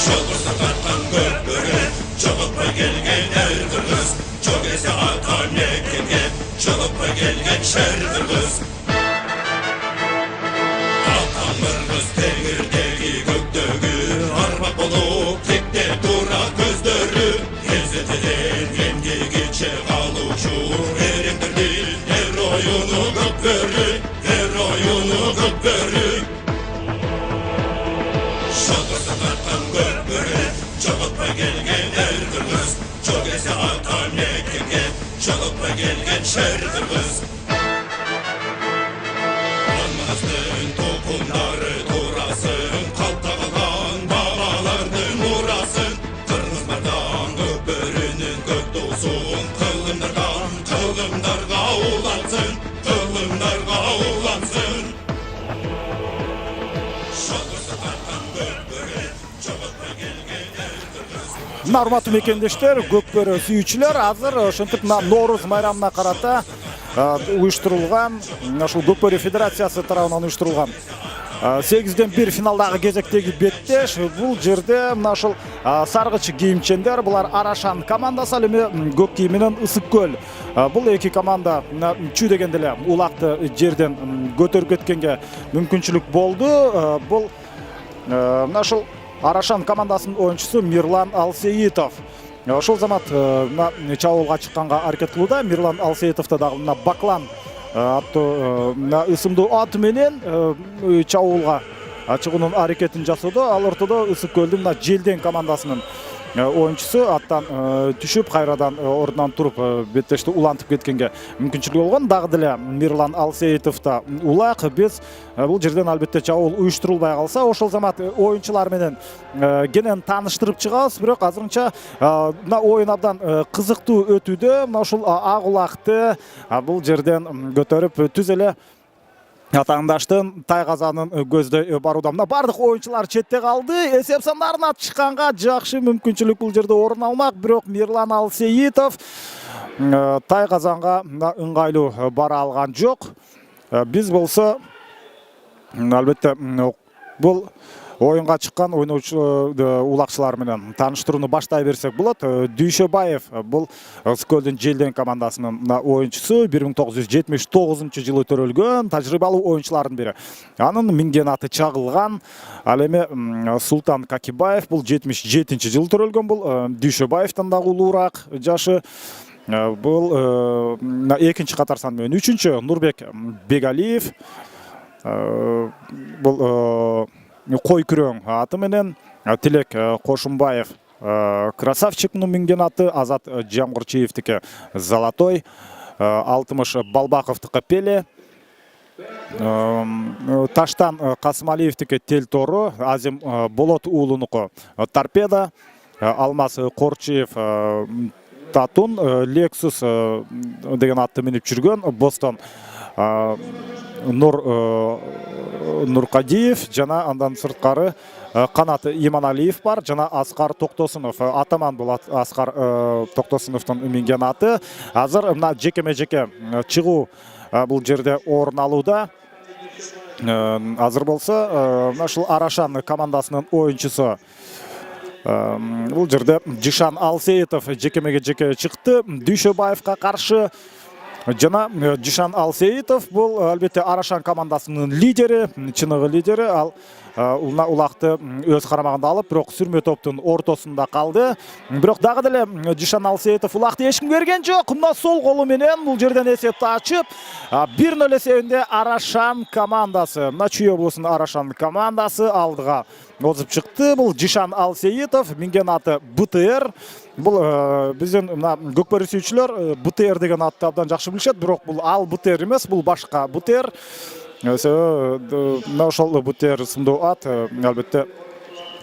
Şolursa tartkan gökbörü, çoğuppa gelgen er kırgız. Çok ese atan ekenge, çoğuppa gelgen şer kırgız. Atan kırgız teğirdegi göktөгü, armak olup tekte dura közdörü. Ezetilen emgegiçe kaluşu, erektirdi her oyunu gökbörü, her oyunu gökbörü. Şolursa tartkan gökbörü, çoğuppa gelgen er kırgız. Çok ese atan ekenge, çoğuppa gelgen şer kırgız. Anmazın topunları durasın, kaltağılan babalardın urasın. Kırmızlardan gökbörünün gökdoğusun, kılımlarga ulansın, kılımlarga ulansın. Şolursa tartkan gökbörü, çoğuppa gelgen er kırgız. Урматтуу мекендештер, көкбөрү сүйүүчүлөр, азыр ошентип Нооруз майрамына карата уюштурулган, ушул Көкбөрү Федерациясы тарабынан уюштурулган 8-1 финалдагы кезектеги беттеш. Бул жерде мына ушул саргыч кийимчендер, булар Арашан командасы, ал эми көк кийим менен Ысык көл. Бул эки команда чүй дегенде эле улакты жерден көтөрүп кеткенге мүмкүнчүлүк болду. Бул мына ушул Арашан командасынын оюнчусу Мирлан Алсеитов. Ошол замат чабуулга чыкканга аракет кылууда. Мирлан Алсеитовто дагы мына Баклан аттуу ысымдуу аты менен чабуулга чыгуунун аракетин жасоодо. Ал ортодо Ысык көлдүн мына Желден командасынын оюнчусу аттан түшүп, кайрадан ордунан туруп беттешти улантып кеткенге мүмкүнчүлүгү болгон. Дагы деле Мирлан Алсеитов да улак. Биз бул жерден албетте чабуул уюштурулбай калса, ошол замат оюнчулар менен кенен тааныштырып чыгабыз. Бирок азырынча мына оюн абдан кызыктуу өтүүдө. Мына ушул ак улакты бул жерден көтөрүп түз эле атаандаштын Тайгазанын көздөй барууда. Мына бардык оюнчулар четте калды. Эсеп сандарына чыкканга жакшы мүмкүнчүлүк бул жерде орун алмак. Бирок Мирлан Алсеитов Тайгазанга ыңгайлуу бара алган жок. Биз болсо албетте бул оюнга чыккан ойноочу улакчылар менен тааныштырууну баштай берсек болот. Дүйшөбаев бул Ысык көлдүн Желден командасынын оюнчусу, 1979-жылы төрөлгөн тажрыйбалуу оюнчулардын бири. Анын минген аты чагылган. Ал эми Султан Какибаев бул 77-жылы төрөлгөн. Бул Дүйшөбаевден дагы улуураак жашы. Бул экинчи катар сан менен үчүнчү Нурбек Бегалиев. Бул кой күрөң аты менен Тилек Кошумбаев красавчикнын минген аты, Азат Жамгырчиевдики Золотой, Алтымыш Балбаковдуку Пеле, Таштан Касымалиевдики Телтору, Азим Болот уулунуку Торпеда, Алмаз Корчиев Татун, Лексус деген атты минип жүргөн, Бостон Нуркадиев, жана андан сырткары Канат Иманалиев бар, жана Аскар Токтосунов. Атаман бул Аскар Токтосуновдун минген аты. Азыр мына жекеме-жеке чыгуу бул жерде орун алууда. Азыр болсо мына ушул Арашан командасынын оюнчусу бул жерде Жишан Алсеитов жекемеге-жеке чыкты. Дүйшөбаевга каршы жана Жишан Алсеитов бул албетте Арашан командасынын лидери, чыныгы лидери. Ал улакты өз карамагында алып, бирок сүрмө топтун ортосунда калды. Бирок дагы деле Жишан Алсеитов улакты эчким берген жок. Мына сол колу менен бул жерден эсепти ачып, 1-0 эсебинде Арашан командасы, мына Чүй облусунун Арашан командасы алдыга озуп чыкты. Бул Жишан Алсеитов, минген аты БТР. Бул биздин мына көкбөрү сүйүүчүлөр БТР деген атты абдан жакшы билишет, бирок бул ал БТР эмес, бул башка БТР. Мына ошол БТР сындуу ат албетте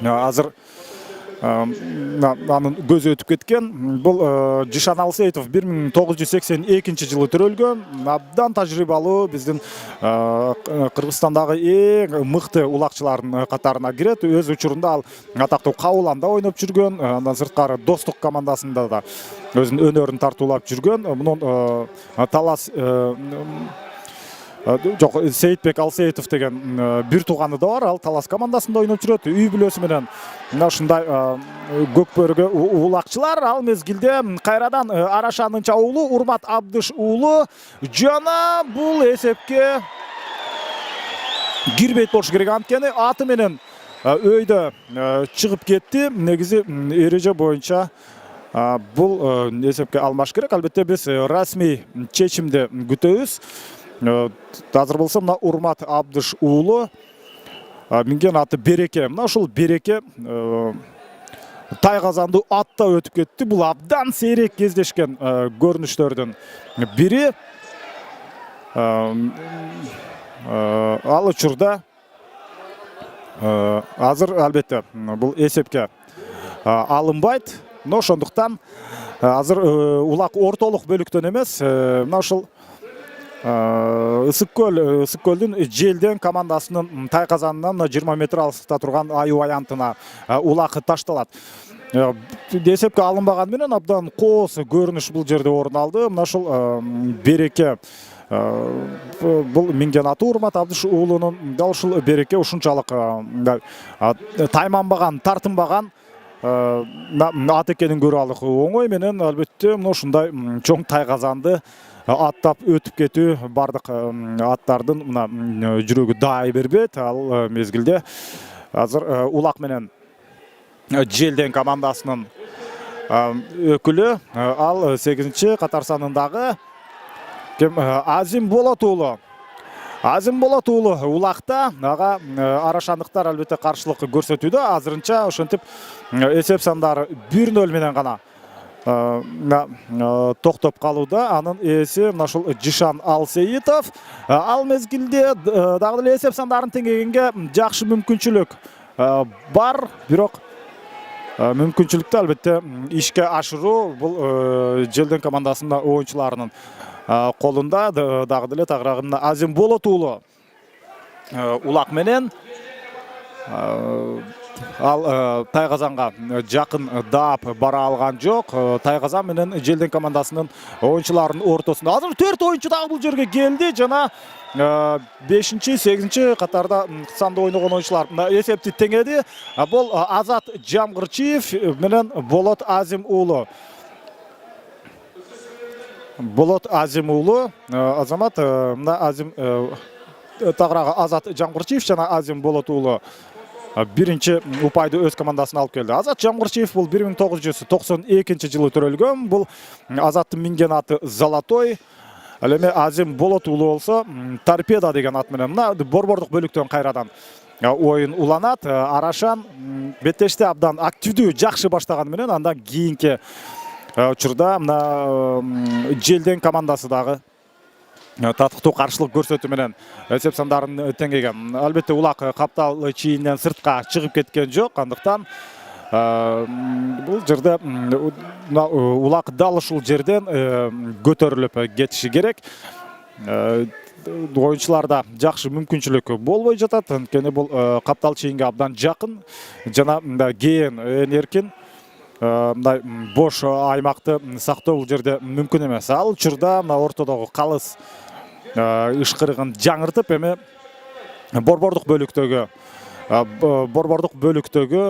азыр анын көзү өтүп кеткен. Бул Жишан Алсеитов 1982-жылы төрөлгөн, абдан тажрыйбалуу биздин Кыргызстандагы эң мыкты улакчылардын катарына кирет. Өз учурунда ал атактуу Кабыланда ойноп жүргөн, андан сырткары Достук командасында да өзүнүн өнөрүн тартуулап жүргөн. Мунун талас Жоқ, Сейітбек Алсейітов деген бір туғаны да бар, ал Талас командасында ойнап жүреді. Үй бүлесі менен мына ушундай көкбөргө улакчылар. Ал мезгилде кайрадан Арашанын уулу Урмат Абдыш уулу жана бул эсепке кирбейт болуш керек. Анткени аты менен өйдө чыгып кетти. Негизи эреже боюнча бул эсепке алмаш керек. Албетте биз расмий чечимди күтөбүз. Азыр болсо мына Урмат Абдыш уулу минген аты Береке. Мына ушул Береке Тайгазанды атта өтүп кетти. Бул абдан сейрек кездешкен көрүнүштөрдүн бири. Ал учурда азыр албетте бул эсепке алынбайт. Но ошондуктан азыр улак ортолук бөлүктөн эмес, мына ушул Ысык көлдүн Желден командасынын Тайгазанынан 20 метр алыстыкта турган аюу аянтына улак ташталат. Эсепке алынбаган менен абдан кооз көрүнүш бул жерде орун алды. Мына ушул Береке бул минген аты Урмат Абдыш уулунун, дал ушул Береке ушунчалык тайманбаган, тартынбаган ат экенин көрүп алдык. Оңой менен албетте мына ушундай чоң Тайгазанды аттап өтүп кетүү бардык аттардын мына жүрөгү дай бербейт. Ал мезгилде азыр улак менен Желден командасынын өкүлү, ал 8-чи катар санындагы Азим Болот уулу. Азим Болот уулу улакта ага арашандыктар албетте каршылык көрсөтүүдө. Азырынча ошентип эсеп сандары 1-0 менен гана токтоп калууда. Анын ээси мына ушул Жишан Алсейитов. Ал мезгилде дагы эле эсеп сандарын теңегенге жакшы мүмкүнчүлүк бар, бирок мүмкүнчүлүктү албетте ишке ашыруу бул Желден командасынын оюнчуларынын колунда. Дагы деле тагыраагында Азим Болот уулу улак менен ал Тайгазанга жакын даап бара алган жок. Тайгазан менен Желден командасынын оюнчуларынын ортосунда азыр 4 оюнчу дагы бул жерге келди жана 5-чи, 8-чи катарда санда ойногон оюнчулар эсепти теңеди. Бул Азат Жамгырчиев менен Болот Азим уулу. Болот Азим уулу азамат, мына Азим тагыраагы Азат Жамгырчиев жана Азим Болот уулу биринчи упайды өз командасына алып келди. Азат Жамгырчиев бул 1992-жылы төрөлгөн. Бул Азаттын минген аты Золотой. Ал эми Азим Болот уулу болсо Торпеда деген ат менен мына борбордук бөлүктөн кайрадан оюн уланат. Арашан беттеште абдан активдүү жакшы баштаган менен андан кийинки учурда мына Желден командасы дагы татыктуу каршылык көрсөтүү менен эсеп сандарын теңеген. Албетте улак каптал чийинен сыртка чыгып кеткен жок. Андыктан бул жерде улак дал ушул жерден көтөрүлүп кетиши керек. Оюнчуларда жакшы мүмкүнчүлүк болбой жатат. Анткени бул каптал чийинге абдан жакын жана кийин эркин мындай бош аймакты сактоо бул жерде мүмкүн эмес. Ал учурда мына ортодогу калыс ышкырыгын жаңыртып эми борбордук бөлүктөгү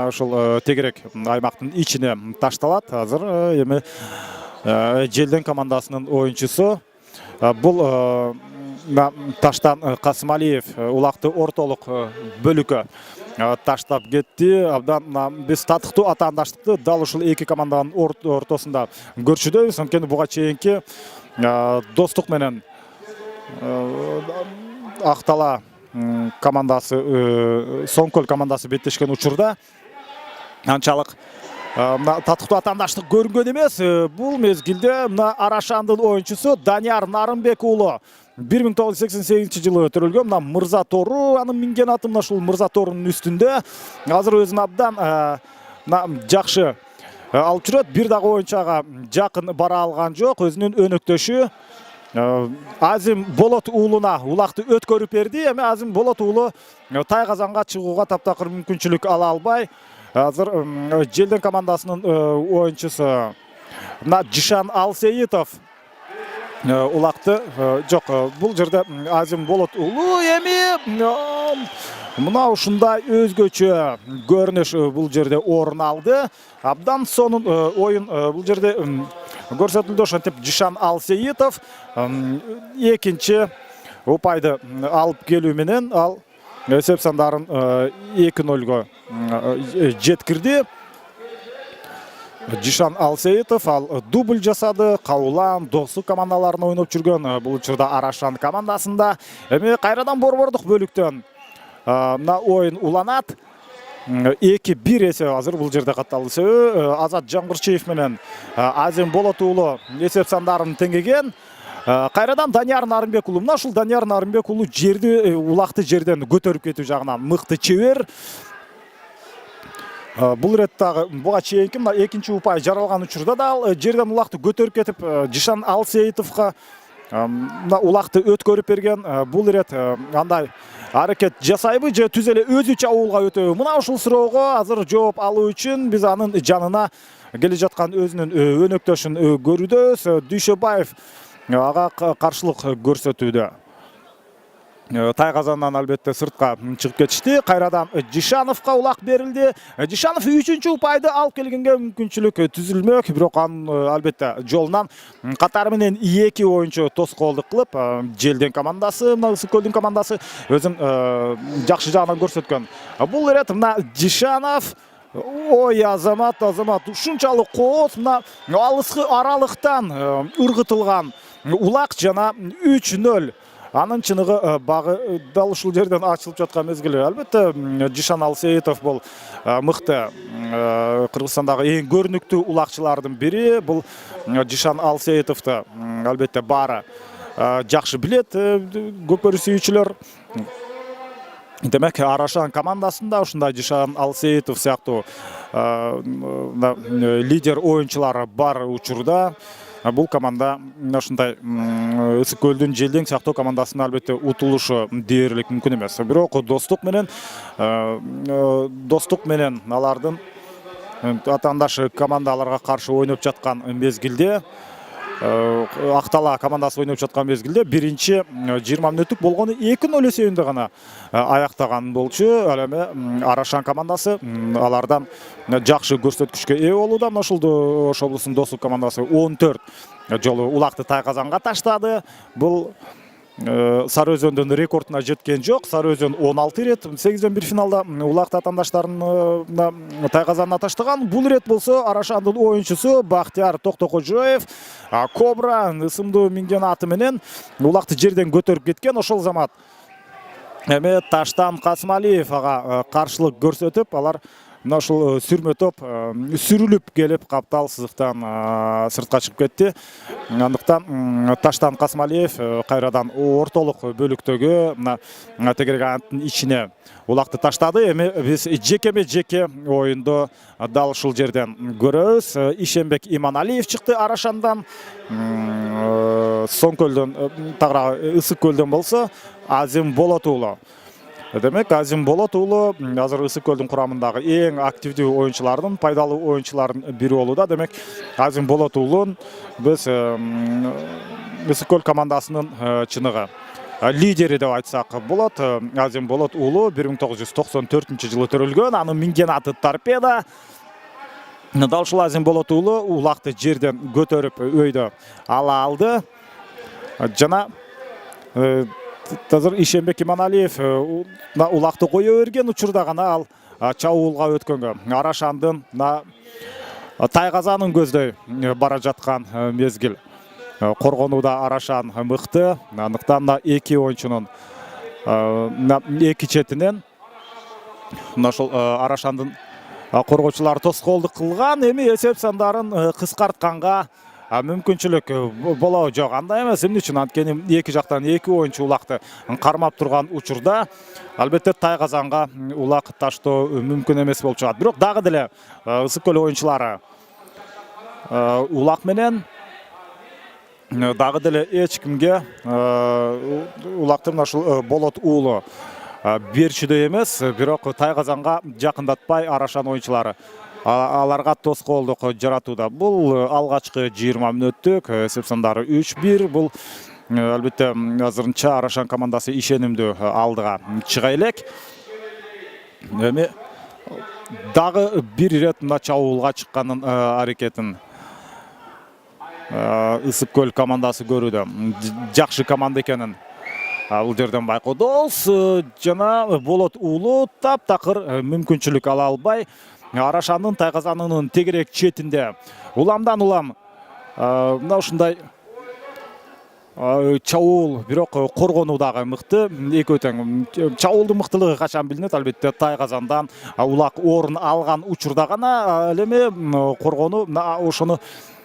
ушул тегерек аймактын ичине ташталат. Азыр эми Желден командасынын оюнчусу бул Таштан Касымалиев улакты ортолук бөлүккө таштап кетти. Абдан биз татыктуу атаандаштыкты дал ушул эки команданын ортосунда көрчүдөбүз. Анткени буга чейинки достук менен Актала командасы, Соңкөл командасы беттешкен учурда анчалык татыктуу атаандаштык көрүнгөн эмес. Бул мезгилде мына Арашандын оюнчусу Данияр Нарымбек уулу 1988-жылы төрөлгөн. Мына Мырза Тору, анын минген аты мына ушул Мырза Торунун үстүндө. Азыр өзүн абдан жакшы алып жүрөт. Бир дагы оюнчуга жакын бара алган жок. Өзүнүн өнөктөшү Азим Болот уулуна улакты өткөрүп берди. Эми Азим Болот уулу Тайгазанга чыгууга таптакыр мүмкүнчүлүк ала албай, азыр Желден командасынын оюнчусу мына Жишан Алсейитов улақты жоқ, бұл жерде Азим Болот уулу эми мына ушундай өзгөчө көрүнүш бұл жерде орун алды. Абдан сонун ойын бұл жерде көрсөтүлдү. Ошентип Жишан Алсейитов экинчи упайды алып келүү менен ал эсеп сандарын 2-0 жеткирди. Жишан Алсейитов ал дубль жасады. Каулан, Достук командаларына ойноп жүргөн бул учурда Арашан командасында. Эми кайрадан борбордук бөлүктөн мына ойын уланат. 2-1 эсеп азыр бул жерде катталды. Азат Жаңгырчиев менен Азим Болот уулу эсеп сандарын теңеген. Кайрадан Данияр Нарымбек уулу. Мына ушул Данияр Нарымбек уулу жерди улакты жерден көтөрүп кетүү жагынан мыкты чебер. Бұл реттағы бұға чейінгі екінші ұпай жаралған учурда да жерден улақты көтеріп кетіп Жишан Алсейитовқа улақты өткөрүп берген. Бұл рет андай аракет жасайбы же түзеле өзүчө ауылға өтөбү? Мына ушул суроого азыр жооп алуу үчүн биз анын жанына келе жаткан өзүнүн өнөктөшүн көрүүдөбүз. Дүйшөбаев ага каршылык көрсөтүүдө. Тайгазандан албетте сыртка чыгып кетишти. Кайрадан Жишановго улак берилди. Жишанов 3-чү упайды алып келгенге мүмкүнчүлүк түзүлмөк, бирок анын албетте жолунан катары менен 2 оюнчу тоскоолдук кылып, Желден командасы, мына Ысык Көлдүн командасы өзүн жакшы жагынан көрсөткөн. Бул рет мына Жишанов ой Азамат ушунчалык кооз мына алыскы аралыктан ыргытылган улак жана 3-0. Анын чыныгы багы дал ушул жерден ачылып жаткан мезгили. Албетте Жишан Алсейитов бул мыкты Кыргызстандагы эң көрүнүктүү улакчылардын бири. Бул Жишан Алсейитовду албетте баары жакшы билет. Көкбөрү сүйүүчүлөр. Демек Арашан командасында ушундай Жишан Алсейитов сыяктуу лидер оюнчулары бар учурда бул команда ушундай Ысык Көлдүн Желден сыяктуу командасына албетте утулушу дээрлик мүмкүн эмес. Бирок Достук менен алардын атаандаш командаларга каршы ойноп жаткан мезгилде, Актала командасы ойноп жаткан мезгилде биринчи 20 мүнөттүк болгону 2-0 эсебинде гана аяктаган болчу. Ал эми Арашан командасы алардан жакшы көрсөткүчкө ээ болууда. Ошол Ош облусунун Достук командасы 14 жолу улакты Тайгазанга таштады. Бул Сары Өзөндүн рекордуна жеткен жок. Сары Өзөн 16 рет 8-1 финалда улакты атаандаштарын Тайгазанына таштаган. Бул рет болсо Арашандын оюнчусу Бактияр Токтокожоев Кобра ысымдуу минген аты менен улакты жерден көтөрүп кеткен. Ошол замат эми Таштан Касмалиев ага каршылык көрсөтүп, алар мына ушул сүрмө топ сүрүлүп келип каптал сызыктан сыртка чыгып кетти. Андыктан Таштан Касмалиев кайрадан ортолук бөлүктөгү мына тегерганттын ичине улакты таштады. Эми биз жеке оюнду дал ушул жерден көрөбүз. Ишенбек Иманалиев чыкты Арашандан. Соңкөлдөн тагыраагы Ысык Көлдөн болсо Азим Болот уулу. Демек Азим Болот уулу азыр Ысык Көлдүн курамындагы эң активдүү оюнчулардын, пайдалуу оюнчулардын бири болууда. Демек Азим Болот уулун биз Ысык Көл командасынын чыныгы лидери деп айтсак болот. Азим Болот уулу 1994-жылы төрөлгөн. Анын минген аты Торпеда. Дал ушул Азим Болот уулу улакты жерден көтөрүп өйдө ала алды. Жана Тазыр Ишенбек Иманалиев улакты кое берген учурда гана ал чабуулга өткөнгө. Арашандын Тайгазанын көздөй бара жаткан мезгил. Коргонууда Арашан мыкты. Андыктан да 2 оюнчунун 2 четинен ошол Арашандын коргоочулары тоскоолдук кылган. Эми эсеп сандарын кыскартканга мүмкүнчүлүк болобу жок, андай эмес. Эмне үчүн? Анткени эки жактан 2 оюнчу улакты кармап турган учурда албетте Тайгазанга улак таштоо мүмкүн эмес болуп чыгат. Бирок дагы деле Ысык Көл оюнчулары улак менен дагы деле эч кимге улакты ушул Болот уулу берчүдөй эмес. Бирок Тайгазанга жакындатпай Арашан оюнчулары аларга тоскоолдук жаратууда. Бул алгачкы 20 мүнөттүк эсеп сандары 3-1. Бул албетте азырынча Арашан командасы ишенимдүү алдыга чыга элек. Эми дагы бир ирет мына чабуулга чыкканын аракетин Ысык көл командасы көрүүдө. Жакшы команда экенин бул жерден байкоодубуз. Жана Болот уулу таптакыр мүмкүнчүлүк ала албай Арашандын тайгазанынын тегерек четинде уламдан улам мына ушундай чабуул, бирок коргонуу дагы мыкты. Экөө тең. Чабуулдун мыктылыгы качан билинет? Албетте тайгазандан улак орун алган учурда гана ал эми коргонуу ошону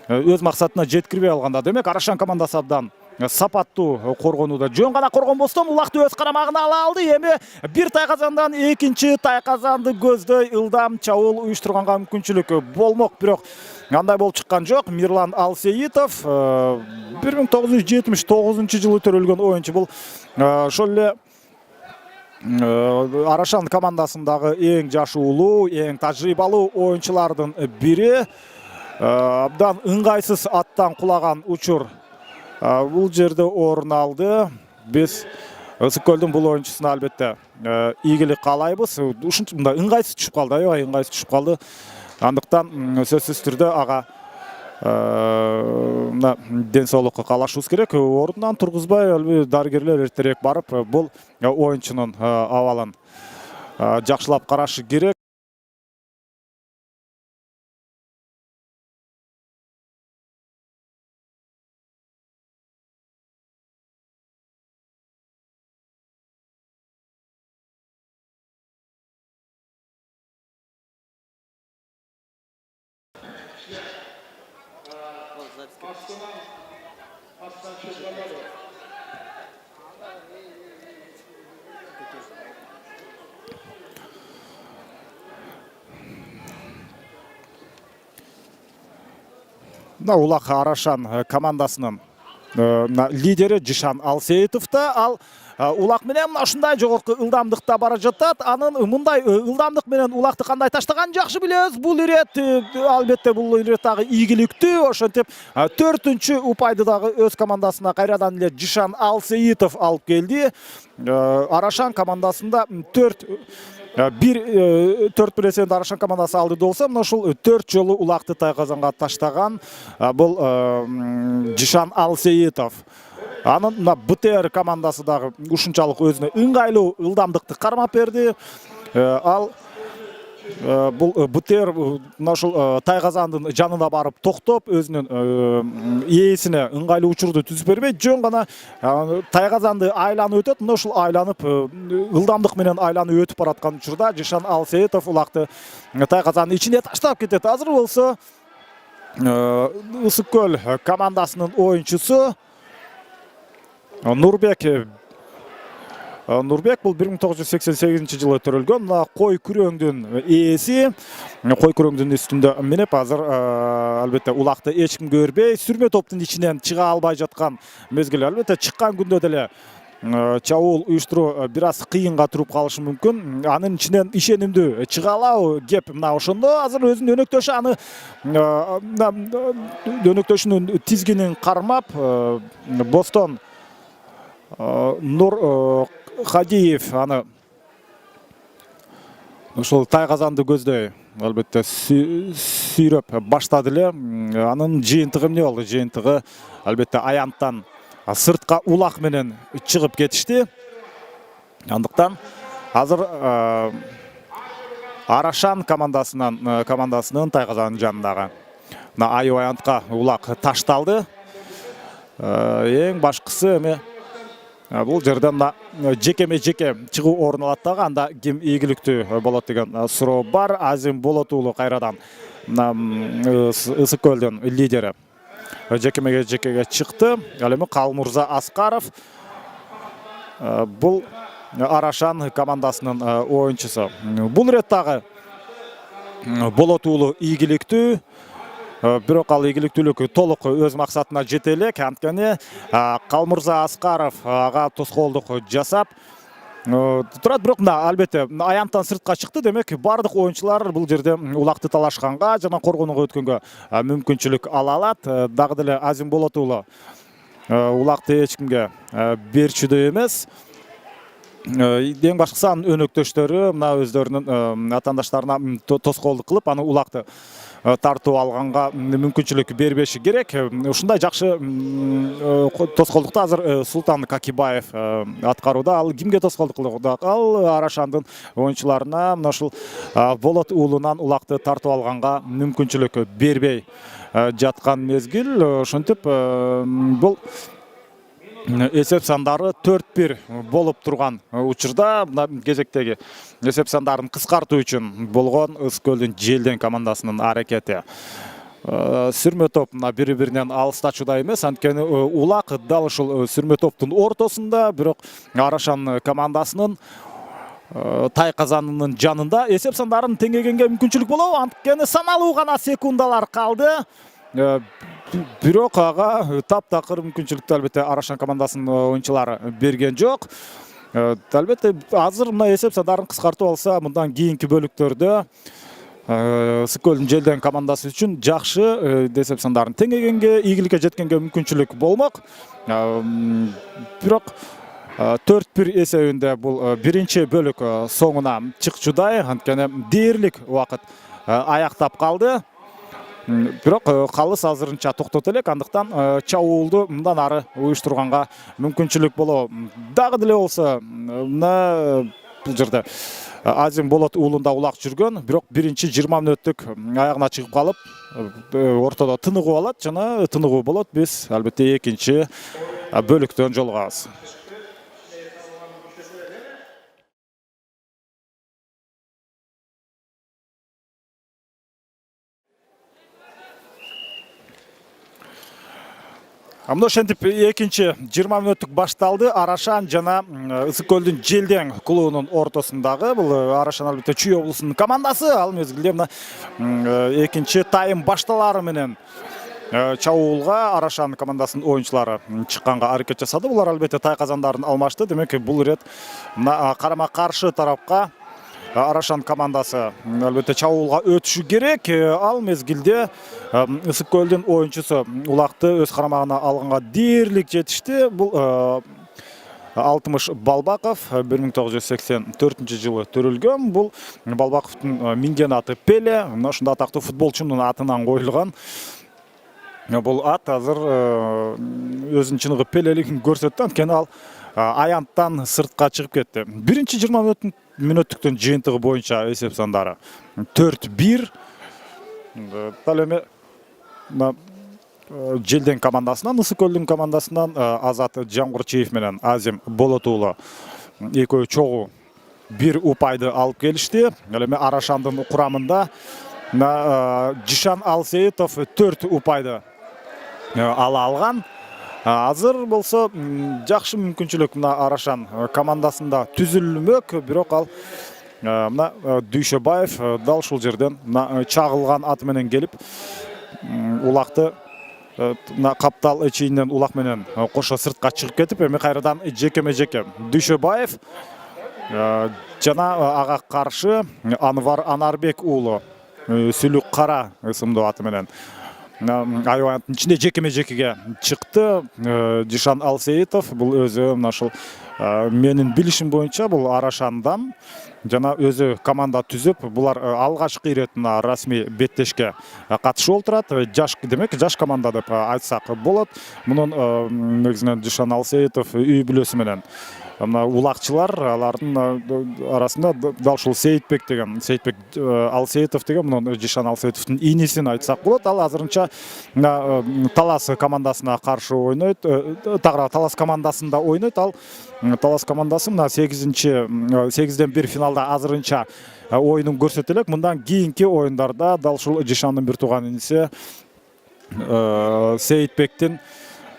өз максатына жеткирбей алганда. Демек Арашан командасы абдан сапаттуу коргонууда. Жөн гана коргонбостон улакты өз карамагына ала алды. Эми бир тайгазандан экинчи тайгазанды көздөй ылдам чабуул уюштурганга мүмкүнчүлүк болмок, бирок андай болуп чыккан жок. Мирлан Алсеитов 1979-жылы төрөлгөн оюнчу. Бул ошол эле Арашан командасындагы эң жашы уулуу, эң тажрыйбалуу оюнчулардын бири. Абдан ыңгайсыз аттан кулаган учур бул жерде орун алды. Биз Ысык көлдүн бул оюнчусуна албетте ийгилик каалайбыз. Ушунча ыңгайсыз түшүп калды, аябай ыңгайсыз түшүп калды. Андыктан сөзсүз түрдө ага ден соолукка каалашыбыз керек. Ордунан тургузбай дарыгерлер эртерээк барып бул оюнчунун абалын жакшылап карашы керек. Улак Арашан командасынын лидери Жишан Алсеитов да ал улак менен ушундай жогорку ылдамдыкта бара жатат. Анын мындай ылдамдык менен улакты кандай таштаганын жакшы билебиз. Бул ирет албетте бул ирет дагы ийгиликтүү. Ошентип 4-чү упайды дагы өз командасына кайрадан эле Жишан Алсеитов алып келди. Арашан командасында 4-1 эсебинде Арашан командасы алды болсо, мына ушул 4 жолу улакты тайгазанга таштаган бул Жишан Алсеитов. Анын мына БТР командасы дагы ушунчалык өзүнө ыңгайлуу ылдамдыкты кармап берди. Ал бул БТР мына ушул тайгазандын жанына барып токтоп, өзүнүн ээсине ыңгайлуу учурду түзүп бербей, жөн гана тайгазанды айланып өтөт. Мына ушул айланып ылдамдык менен айланып өтүп бараткан учурда Жишан Алсеитов улакты тайгазанын ичине таштап кетет. Азыр болсо Ысык көл командасынын оюнчусу Нурбек бул 1988-жылы төрөлгөн кой күрөңдүн ээси. Кой күрөңдүн үстүндө минеп азыр албетте улакты эч ким көрбөй, сүрмө топтун ичинен чыга албай жаткан мезгил. Албетте чыккан күндө деле чабуул уюштуруу бир аз кыйынга туруп калышы мүмкүн. Анын ичинен ишенимдүү чыга алабы кеп мына ошондо азыр өзүнүн өнөктөшү аны өнөктөшүнүн тизгинин кармап бостон Нур Хадиев аны ушул тайгазанды көздөй албетте сүйрөп баштады эле. Анын жыйынтыгы эмне болду? Жыйынтыгы албетте аянттан сыртка улак менен чыгып кетишти. Андыктан азыр Арашан командасынын тайгазанын жанындагы айып аянтка улак ташталды. Эң башкысы эми бул жерден жеке чыгуу орун алат дагы, анда ким ийгиликтүү болот деген суроо бар. Азим Болот уулу кайрадан Ысык көлдүн лидери жекеге чыкты. Ал эми Калмурза Аскаров бул Арашан командасынын оюнчусу. Бул ирет дагы Болот уулу ийгиликтүү. Бирок ал ийгиликтүүлүк толук өз максатына жете элек. Анткени Калмурза Аскаров ага тоскоолдук жасап, турат, бирок мына албетте аянттан сыртка чыкты, демек бардык оюнчулар бул жерде улакты талашканга жана коргонууга өткөнгө мүмкүнчүлүк ала алат. Дагы деле Азим Болот уулу улакты эч кимге берчүдөй эмес. Эң башкысы анын өнөктөштөрү мына өздөрүнүн атаандаштарына тоскоолдук кылып, аны улакты тартып алганга мүмкүнчүлүк бербеши керек. Ушундай жакшы тоскоолдукту азыр Султан Какибаев аткарууда. Ал кимге тоскоолдук кылууда? Ал Арашандын оюнчуларына мына ушул Болот уулунан улакты тартып алганга мүмкүнчүлүк бербей жаткан мезгил. Ошентип бул эсеп сандары 4-1 болуп турган учурда мына кезектеги эсеп сандарын кыскартуу үчүн болгон Ысык көлдүн Желден командасынын аракети. Сүрмө топ бири-биринен алыстачууда эмес, анткени улак дал ушул сүрмө топтун ортосунда, бирок Арашан командасынын тайказанынын жанында. Эсеп сандарын теңегенге мүмкүнчүлүк болобу? Анткени саналуу гана секундалар калды. Бирок ага таптакыр мүмкүнчүлүктү албетте Арашан командасынын оюнчулары берген жок. Албетте азыр мына эсеп сандарын кыскартып алса, мындан кийинки бөлүктөрдө Ысык көлдүн Желден командасы үчүн жакшы эсеп сандарын теңегенге, ийгиликке жеткенге мүмкүнчүлүк болмок. Бирок 4-1 эсебинде бул биринчи бөлүк соңуна чыкчудай, анткени дээрлик убакыт аяктап калды. Бирок калыс азырынча токтот элек, андыктан чабуулду мындан ары уюштурганга мүмкүнчүлүк болобу. Дагы деле болсо мына бул жерде Азим Болот уулунда улак жүргөн, бирок биринчи 20 мүнөттүк аягына чыгып калып, ортодо тыныгып алат жана тыныгуу болот. Биз албетте экинчи бөлүктөн жолугабыз. Мына ошентип экинчи 20 мүнөттүк башталды. Арашан жана Ысык көлдүн Желден клубунун ортосундагы бул Арашан албетте Чүй облусунун командасы. Ал мезгилде мына экинчи тайм башталары менен чабуулга Арашан командасынын оюнчулары чыкканга аракет жасады. Булар албетте тайказандарын алмашты. Демек бул рет мына карама-каршы тарапка Арашан командасы албетте чабуулга өтүшү керек. Ал мезгилде Ысык көлдүн оюнчусу улакты өз карамагына алганга дээрлик жетишти. Бул Алтымыш Балбаков 1984 жылы төрөлгөн. Бул Балбаковдун минген аты Пеле, мына ушундай атактуу футболчунун атынан коюлган. Бул ат азыр өзүнүн чыныгы Пелелигин көрсөттү, анткени ал аянттан сыртка чыгып кетти. Биринчи 20 мүнөттүктүн жыйынтыгы боюнча эсеп сандары 4-1. Дал эми Желден командасынан, Ысык көлдүн командасынан Азат Жамгырчиев менен Азим Болот уулу экөө чогуу бир упайды алып келишти. Ал эми Арашандын курамында Жишан Алсеитов 4 упайды ала алган. Азыр болсо жакшы мүмкүнчүлүк мына Арашан командасында түзүлмөк, бирок ал мына Дүйшөбаев дал ушул жерден чагылган аты менен келип улакты мына каптал чийинен улак менен кошо сыртка чыгып кетип, эми кайрадан жекеме-жеке Дүйшөбаев жана ага каршы Анвар Анарбек уулу Сүлүк Кара ысымдуу аты менен айбанаттын ичинде жекеме-жекеге чыкты. Жишан Алсеитов бул өзү мына ушул менин билишим боюнча бул Арашандан жана өзү команда түзүп, булар алгачкы ирет мына расмий беттешке катышып отурат. Демек жаш команда деп айтсак болот. Мунун негизинен Жишан Алсеитов үй бүлөсү менен мына улакчылар, алардын арасында дал ушул Сейитбек Алсеитов деген мунун Жишан Алсеитовдун инисин айтсак болот. Ал азырынча Талас командасына каршы ойнойт, Талас командасында ойнойт. Ал Талас командасы мына 8-ден 1 финалда азырынча оюнун көрсөтө элек. Мындан кийинки оюндарда дал ушул Жишандын бир тууган иниси Сейитбектин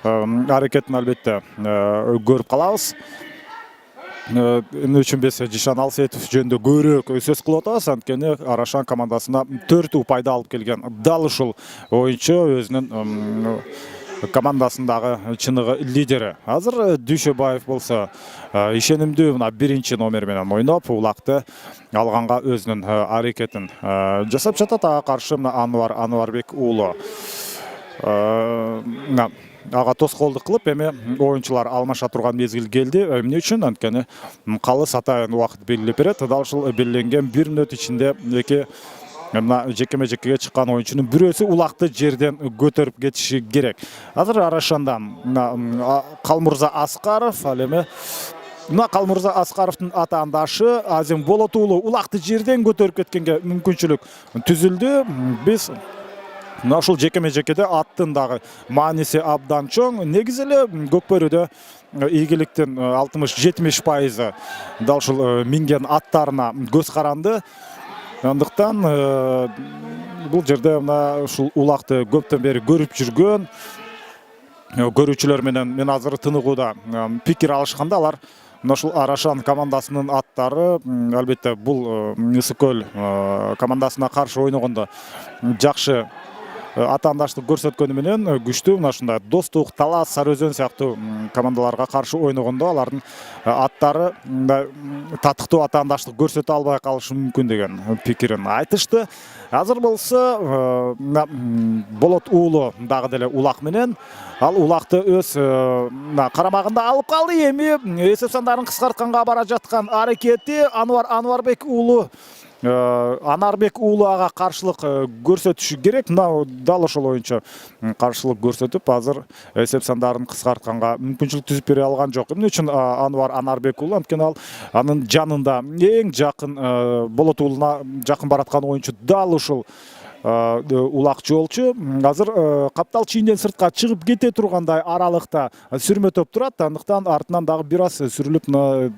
аракетин албетте көрүп калабыз. Эмне үчүн биз Жишан Алсеитов жөнүндө көбүрөөк сөз кылып атабыз, анткени Арашан командасына 4 упайды алып келген дал ушул оюнчу өзүнүн командасындағы чыныгы лидери. Азыр Дүйшөбаев болса ишенимдүү мына биринчи номер менен ойноп, улакты алганга өзүнүн аракетин жасап жатат. Ага каршы Анварбек уулу ага тоскоолдук кылып, эми оюнчулар алмаша турган мезгил келди. Эмне үчүн? Анткени калыс атайын убакыт белгилеп берет. Дал ушул белгиленген 1 мүнөт ичинде эки жекеме-жекеге чыккан оюнчунун бирөөсү улакты жерден көтөрүп кетиши керек. Азыр Арашандан Калмурза Аскаров, ал эми Калмурза Аскаровдун атаандашы Азим Болот уулу улакты жерден көтөрүп кеткенге мүмкүнчүлүк түзүлдү. Биз ушул жекеме-жекеде аттын дагы мааниси абдан чоң. Негизи эле Көкбөрүдө ийгиликтин 60-70% дал ушул минген аттарына көз каранды. Андыктан бул жерде ушул улакты көптөн бери көрүп жүргөн көрүүчүлөр менен мен азыр тыныгууда пикир алышканда, алар ушул Арашан командасынын аттары албетте бул Ысык көл командасына каршы ойногондо жакшы атаандаштык көрсөткөнү менен күчтүү ушундай Достук, Талас, Сары Өзөн сыяктуу командаларга каршы ойногондо алардын аттары татыктуу атаандаштык көрсөтө албай калышы мүмкүн деген пикирин айтышты. Азыр болсо Болот уулу дагы деле улак менен ал улакты өз карамагында алып калды. Эми эсеп сандарын кыскартканга бара жаткан аракети Анварбек уулу Анарбек уулу ага каршылык көрсөтүшү керек. Мына дал ошол оюнчу каршылык көрсөтүп, азыр эсеп сандарын кыскартканга мүмкүнчүлүк түзүп бере алган жок. Эмне үчүн Анарбек уулу? Анткени ал анын жанында эң жакын Болот уулуна жакын бараткан оюнчу дал ушул улак жолчу. Азыр каптал чийинден сыртка чыгып кете тургандай аралыкта сүрмө топ турат. Андыктан артынан дагы бир аз сүрүлүп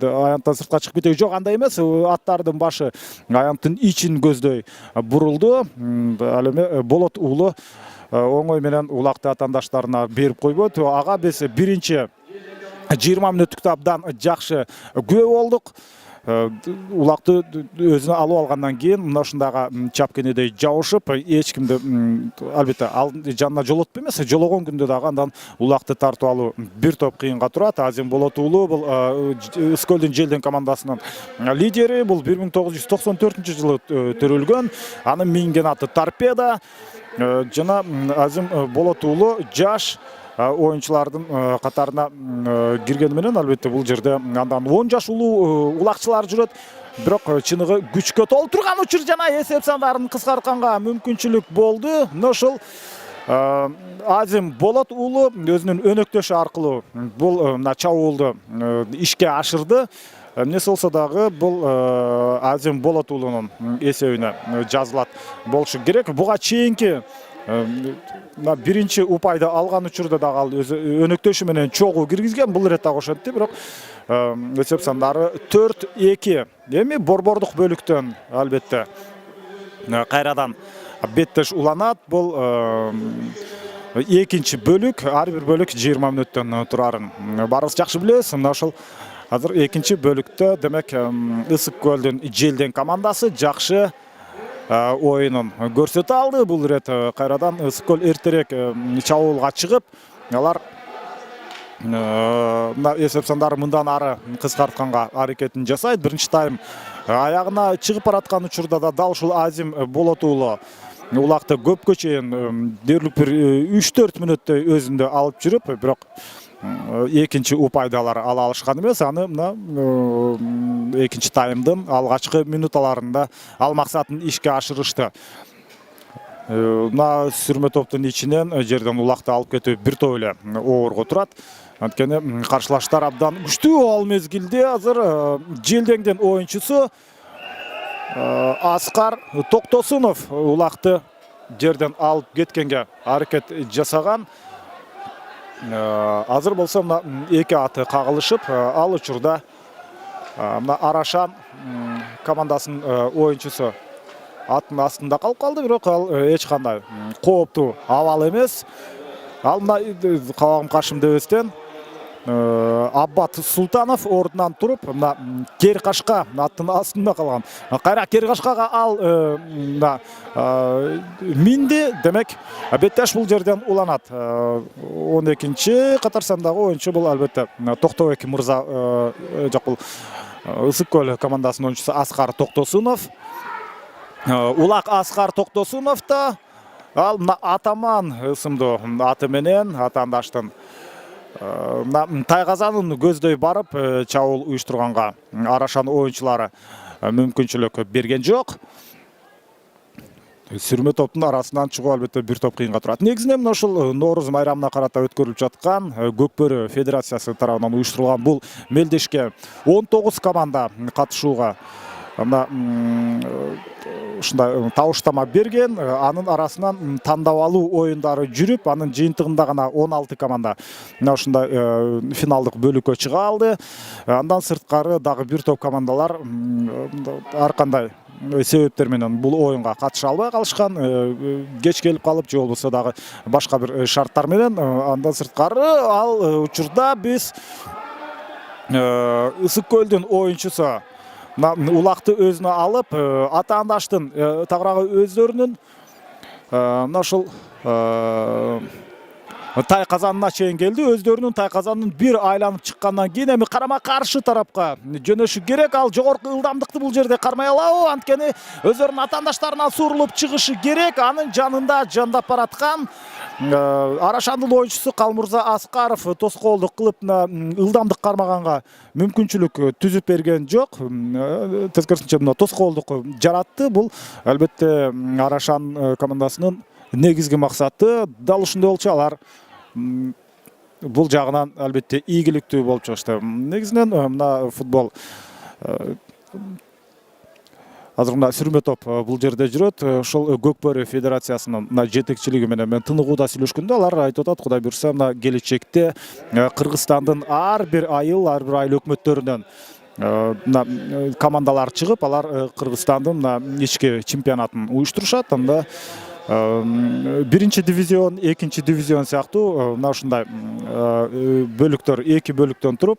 аянттан сыртка чыгып кетеги жок. Андай эмес, аттардын башы аянттын ичин көздөй бурулду. Ал эми Болот уулу оңой менен улакты атаандаштарына берип койбойт. Ага биз биринчи 20 мүнөттүктө абдан жакшы күбө болдук. Улакты өзүнө алып алгандан кийин мына ушундагы чапкенедей жабышып, эч кимди албетте ал жанына жолотпу эмес, жологон күндө дагы андан улакты тартып алуу бир топ кыйынга турат. Азим Болот уулу бул Ысык көлдүн Желден командасынын лидери. Бул 1994-жылы төрөлгөн. Анын минген аты Торпедо. Жана Азим Болот уулу жаш оюнчулардын катарына киргени менен албетте бул жерде андан 10 жаш улуу улакчылар жүрөт. Бирок чыныгы күчкө толтурган учур жана эсеп сандарын кыскартканга мүмкүнчүлүк болду. Ошол Азим Болот уулу өзүнүн өнөктөшү аркылуу бул чабуулду ишке ашырды. Эмнеси болсо дагы бул Азим Болот уулунун эсебине жазылат болушу керек. Буга чейинки биринчи упайды алган учурда дагы ал өзү өнөктөшү менен чогуу киргизген. Бул ирет дагы ошентти, бирок эсеп сандары 4-2. Эми борбордук бөлүктөн албетте кайрадан беттеш уланат. Бул экинчи бөлүк, ар бир бөлүк 20 мүнөттөн турарын баарыбыз жакшы билебиз. Мына ошол азыр экинчи бөлүктө демек Ысык көлдүн Желден командасы жакшы оюнун көрсөтө алды. Бул ирет кайрадан Ысык көл эртерээк чабуулга чыгып, алар эсеп сандары мындан ары кыскартканга аракетин жасайт. Биринчи тайм аягына чыгып бараткан учурда да дал ушул Азим Болот уулу улакты көпкө чейин дээрлик бир 3-4 мүнөттөй өзүндө алып жүрүп, бирок экинчи упайдалар ала алышкан эмес. Аны мына экинчи таймдын алгачкы минуталарында ал максатын ишке ашырышты. Мына сүрмө топтун ичинен жерден улакты алып кетүү бир топ эле оорго турат. Анткени каршылаштар абдан күчтүү. Ал мезгилде азыр Желдеңдин оюнчусу Аскар Токтосунов улакты жерден алып кеткенге аракет жасаган. Азыр болсо мына эки аты кагылышып, ал учурда мына Арашан командасынын оюнчусу аттын астында калып калды, бирок ал эч кандай кооптуу абал эмес. Ал мына кабагым каршымда өстен Аббат Султанов ордунан туруп, мына Керкашка аттын астында калган. Кайра Керкашкага ал минди, демек Беттеш бул жерден уланат. 12-чи катар сандагы оюнчу бул албетте Токтобек мырза, жок бул Ысык көл командасынын оюнчусу Аскар Токтосунов. Улак Аскар Токтосунов да ал Атаман ысымдуу аты менен атаандаштын Тайгазанын көздөй барып чабуул уюштурганга Арашан оюнчулары мүмкүнчүлүк берген жок. Сүрмө топтун арасынан чыгуу албетте бир топ кыйынга турат. Негизинен мына ушул Нооруз майрамына карата өткөрүлүп жаткан Көкбөрү Федерациясы тарабынан уюштурулган бул мелдешке 19 команда катышууга ушундай табыштама берген. Анын арасынан тандап алуу оюндары жүрүп, анын жыйынтыгында гана 16 команда мына ушундай финалдык бөлүккө чыга алды. Андан сырткары дагы бир топ командалар ар кандай себептер менен бул оюнга катыша албай калышкан, кеч келип калып же болбосо дагы башка бир шарттар менен. Андан сырткары ал учурда биз Ысык көлдүн оюнчусу улакты өзүнө алып, атаандаштын тагыраагы өздөрүнүн мына ушул тай казанына чейин келди. Өздөрүнүн тай казанын бир айланып чыккандан кийин эми карама каршы тарапка жөнөшү керек. Ал жогорку ылдамдыкты бул жерде кармай алабы, анткени өздөрүнүн атаандаштарынан сурулуп чыгышы керек. Анын жанында жандап бараткан Арашандын оюнчусу Калмурза Аскаров тоскоолдук кылып ылдамдык кармаганга мүмкүнчүлүк түзүп берген жок. Тескерисинче мына тоскоолдук жаратты. Бул албетте Арашан командасынын негизги максаты. Дал ушундай болчу, алар бул жагынан албетте ийгиликтүү болуп чыгышты. Негизинен мына футбол азыр мына сүрмө топ бул жерде жүрөт. Ошол Көкбөрү Федерациясынын жетекчилиги менен мен тыныгууда сүйлөшкөндө алар айтып атат, Кудай буйрса мына келечекте Кыргызстандын ар бир айыл өкмөттөрүнөн командалар чыгып, алар Кыргызстандын ички чемпионатын уюштурушат. Анда биринчи дивизион, экинчи дивизион сыяктуу мына ушундай бөлүктөр, эки бөлүктөн туруп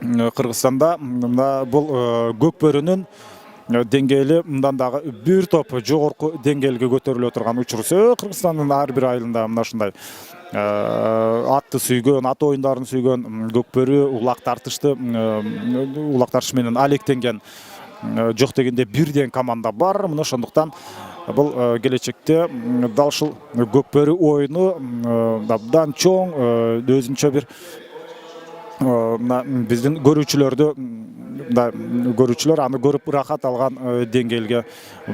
Кыргызстанда бул Көкбөрүнүн деңгээли мындан дагы бир топ жогорку деңгээлге көтөрүлө турган учур. Кыргызстандын ар бир айылында мына ушундай атты сүйгөн, ат оюндарын сүйгөн Көкбөрү улак тартышты, улак тартыш менен алектенген жок дегенде бирден команда бар. Мына ошондуктан бул келечекте дал ушул Көкбөрү оюну абдан чоң, өзүнчө бир биздин көрүүчүлөр аны көрүп ырахат алган деңгээлге,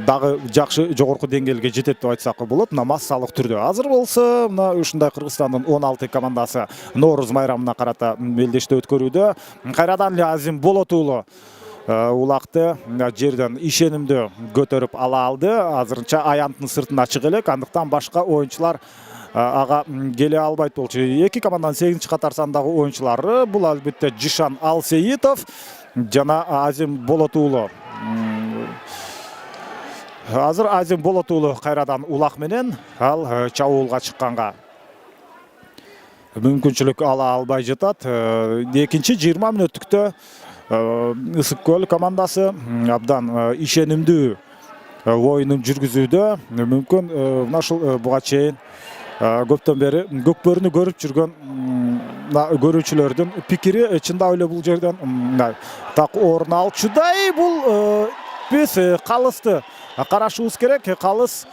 дагы жакшы жогорку деңгээлге жетет деп айтсак болот. Мына массалык түрдө азыр болсо мына ушундай Кыргызстандын 16 командасы Нооруз майрамына карата мелдеште өткөрүүдө. Кайрадан эле Азим Болот уулу улакты жерден ишенимдүү көтөрүп ала алды. Азырынча аянттын сыртына чыга элек, андыктан башка оюнчулар ага келе албайт болчу. Эки команданын 8-чи катар сандагы оюнчулары бул албетте Жишан Алсеитов жана Азим Болот уулу. Азыр Азим Болот уулу кайрадан улак менен ал чабуулга чыкканга мүмкүнчүлүк ала албай жатат. Экинчи 20 мүнөттүктө Ысык көл командасы абдан ишенимдүү оюнун жүргүзүүдө. Мүмкүн мына ушул буга чейин көптөн бери Көкбөрүнү көрүп жүргөн көрүүчүлөрдүн пикири чындап эле бул жерден так орун алчудай. Бул биз калысты карашыбыз керек. Калыс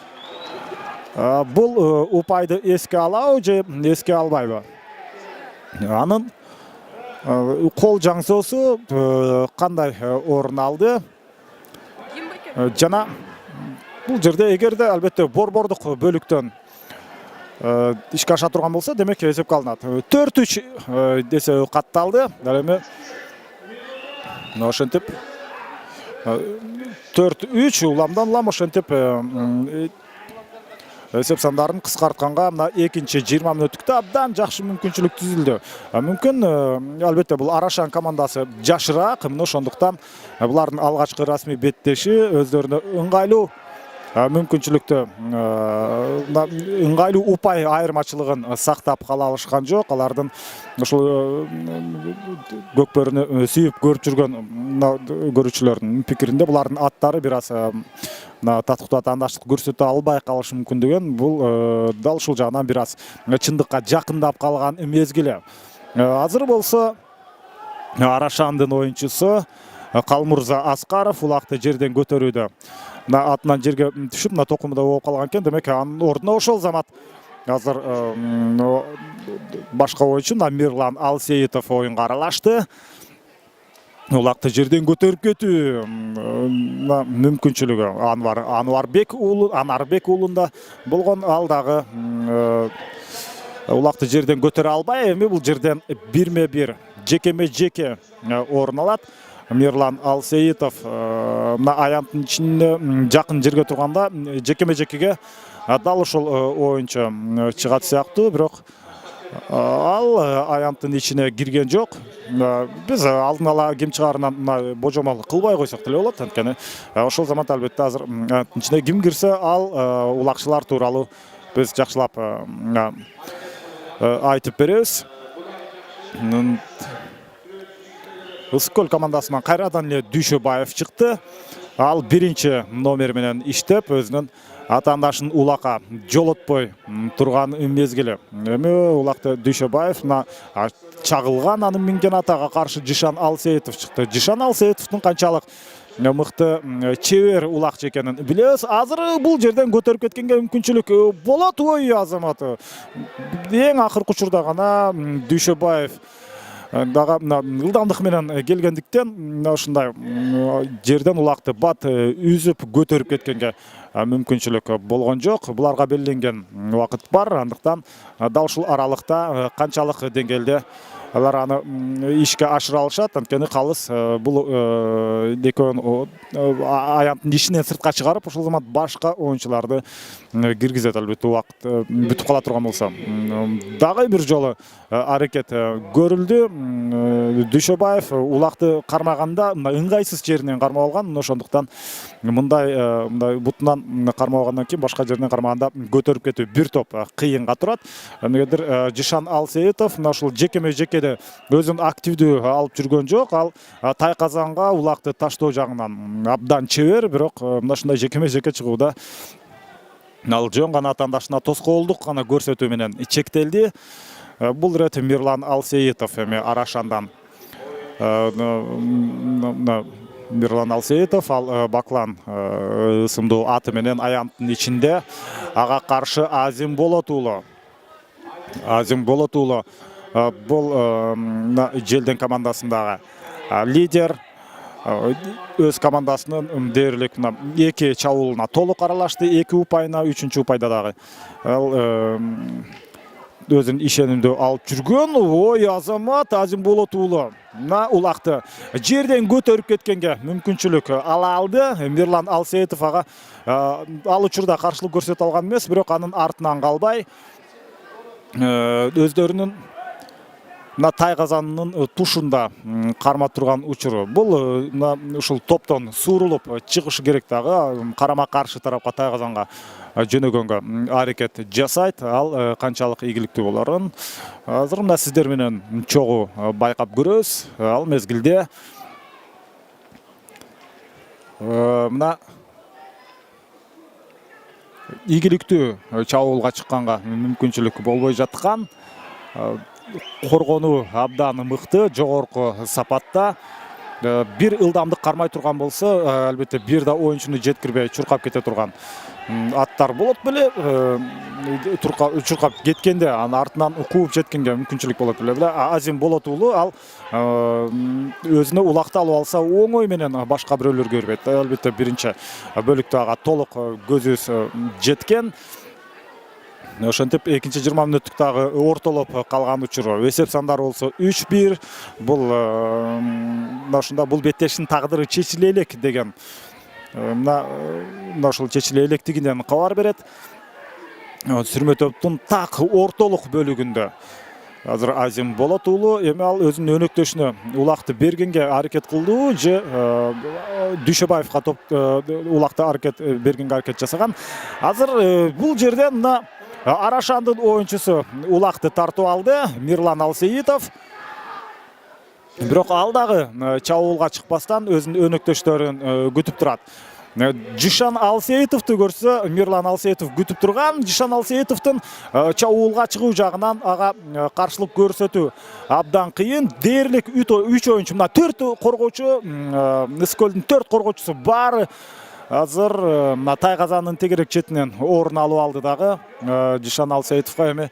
бул упайды эске алабы же эске албайбы? Анын кол жаңсоосу кандай орун алды? Жана бул жерде эгерде албетте борбордук бөлүктөн ишке аша турган болсо, демек эсепке алынат. 4-3 десе катталды. Ал эми ошентип 4-3 уламдан улам ошентип эсеп сандарын кыскартканга мына экинчи 20 мүнөттүктө абдан жакшы мүмкүнчүлүк түзүлдү. Мүмкүн албетте бул Арашан командасы жашыраак, мына ошондуктан булардын алгачкы расмий беттеши өздөрүнө ыңгайлуу мүмкүнчүлүктү ыңгайлуу упай айырмачылыгын сактап кала алышкан жок. Алардын ушул Көкбөрүнү сүйүп көрүп жүргөн көрүүчүлөрдүн пикиринде булардын аттары бир аз татыктуу атаандаштык көрсөтө албай калышы мүмкүн деген, бул дал ушул жагынан бир аз чындыкка жакындап калган мезгили. Азыр болсо Арашандын оюнчусу Калмурза Аскаров улакты жерден көтөрүүдө атынан жерге түшүп токумда болуп калган экен. Демек анын ордуна ошол замат азыр башка оюнчу Мирлан Алсейитов оюнга аралашты. Улакты жерден көтөрүп кетүү мүмкүнчүлүгү Анарбек уулунда болгон, ал дагы улакты жерден көтөрө албай, эми бул жерден бирме-бир жекеме-жеке орун алат. Мирлан Алсейитов аянттын ичинде жакын жерге турганда жекеме-жекеге дал ушул оюнчу чыгат сыяктуу, бирок ал аянттын ичине кирген жок. Биз алдын ала ким чыгаарынан божомол кылбай койсок деле болот. Анткени ошол замат албетте азыр аянттын ичине ким кирсе, ал улакчылар тууралуу биз жакшылап айтып беребиз. Ысык-Көл командасынан кайрадан эле Дүйшөбаев чыкты. Ал биринчи номер менен иштеп, өзүнүн атаандашын улакка жолотпой турган мезгили. Эми улакты Дүйшөбаев чагылган анын минген атага каршы Жишан Алсейитов чыкты. Жишан Алсейитовдун канчалык мыкты чебер улакчы экенин билебиз. Азыр бул жерден көтөрүп кеткенге мүмкүнчүлүк болот. Ой азамат, эң акыркы учурда гана Дүйшөбаев дагы ылдамдык менен келгендиктен ушундай жерден улакты бат үзүп көтөрүп кеткенге мүмкүнчүлүк болгон жок. Буларга белгиленген убакыт бар, андыктан дал ушул аралыкта канчалык деңгээлде алар аны ишке ашыра алышат. Анткени калыс бул экөөнү аянттын ишинен сыртка чыгарып, ушул замат башка оюнчуларды киргизет. Албетте убакыт бүтүп кала турган болсо. Дагы бир жолу аракет көрүлдү. Дүйшөбаев улакты кармаганда ыңгайсыз жеринен кармап алган. Ошондуктан мындай бутунан кармап алгандан кийин башка жеринен кармаганда көтөрүп кетүү бир топ кыйынга турат. Эмнегедир Жишан Алсейитов ушул жекеме-жекеде өзүн активдүү алып жүргөн жок. Ал тайказанга улакты таштоо жагынан абдан чебер, бирок мындай жекеме-жеке чыгууда ал жөн гана атаандашына тоскоолдук гана көрсөтүү менен чектелди. Бул ирет Мирлан Алсейитов эми Арашандан. Мирлан Алсейитов ал Баклан ысымдуу аты менен аянттын ичинде ага каршы Азим Болот уулу бул Желден командасындагы лидер. Өз командасынын дээрлик эки чабуулуна толук аралашты, эки упайына, үчүнчү упайда дагы ал өзүн ишенимдүү алып жүргөн. Ой азамат, Азим Болот уулу улакты жерден көтөрүп кеткенге мүмкүнчүлүк ала алды. Мирлан Алсейитов ага ал учурда каршылык көрсөтө алган эмес, бирок анын артынан калбай өздөрүнүн тайказанынын тушунда кармап турган учуру. Бул ушул топтон суурулуп чыгышы керек дагы, карама каршы тарапка тайказанга жөнөгөнгө аракет жасайт. Ал канчалык ийгиликтүү болорун азыр мына сиздер менен чогуу байкап көрөбүз. Ал мезгилде мына ийгиликтүү чабуулга чыкканга мүмкүнчүлүк болбой жаткан, коргонуу абдан мыкты, жогорку сапатта. Бир ылдамдык кармай турган болсо, албетте бир да оюнчуну жеткирбей чуркап кете турган аттар болот беле. Чуркап кеткенде анын артынан кууп жеткенге мүмкүнчүлүк болот беле. Азим Болот уулу ал өзүнө улакты алып алса оңой менен башка бирөөлөргө бербейт. Албетте биринчи бөлүктө ага толук көзүбүз жеткен. Ошентип экинчи 20 мүнөттүк дагы ортолоп калган учуру. Эсеп сандары болсо 3-1. Бул ошондо бул беттештин тагдыры чечиле элек деген ошол чечиле электигинен кабар берет. Сүрмө топтун так ортолук бөлүгүндө Азыр Азим Болот уулу эми ал өзүнүн өнөктөшүнө улакты бергенге аракет кылды же Дүйшөбаевга топ улакты аракет бергенге аракет жасаган. Азыр бул жерден мына Арашандын оюнчусу улакты тартып алды, Мирлан Алсейитов. Бирок ал дагы чабуулга чыкпастан өзүнүн өнөктөштөрүн күтүп турат. Жишан Алсейитовду көрсө, Мирлан Алсейитов күтүп турган. Жишан Алсейитовдун чабуулга чыгуу жагынан ага каршылык көрсөтүү абдан кыйын. Дээрлик 3 оюнчу, мына 4 коргоочу, Ыскөлдүн 4 коргоочусу баары азыр мына Тайгазандын тегерек четинен орун алып алды дагы. Жишан Алсейитовго эми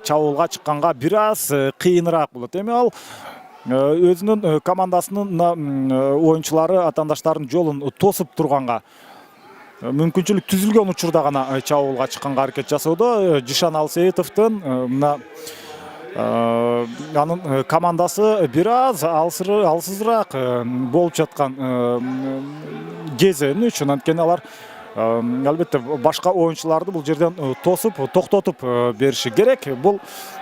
чабуулга чыкканга бир аз кыйыныраак болот. Эми ал өзүнүн командасынын оюнчулары атаандаштардын жолун тосуп турганга мүмкүнчүлүк түзүлгөн учурда гана чабуулга чыкканга аракет жасоодо. Жишан Алсейитовдун мына анын командасы бир аз алсызыраак болуп жаткан кези үчүн, анткени алар албетте башка оюнчуларды бул жерден тосуп, токтотуп бериши керек. Бул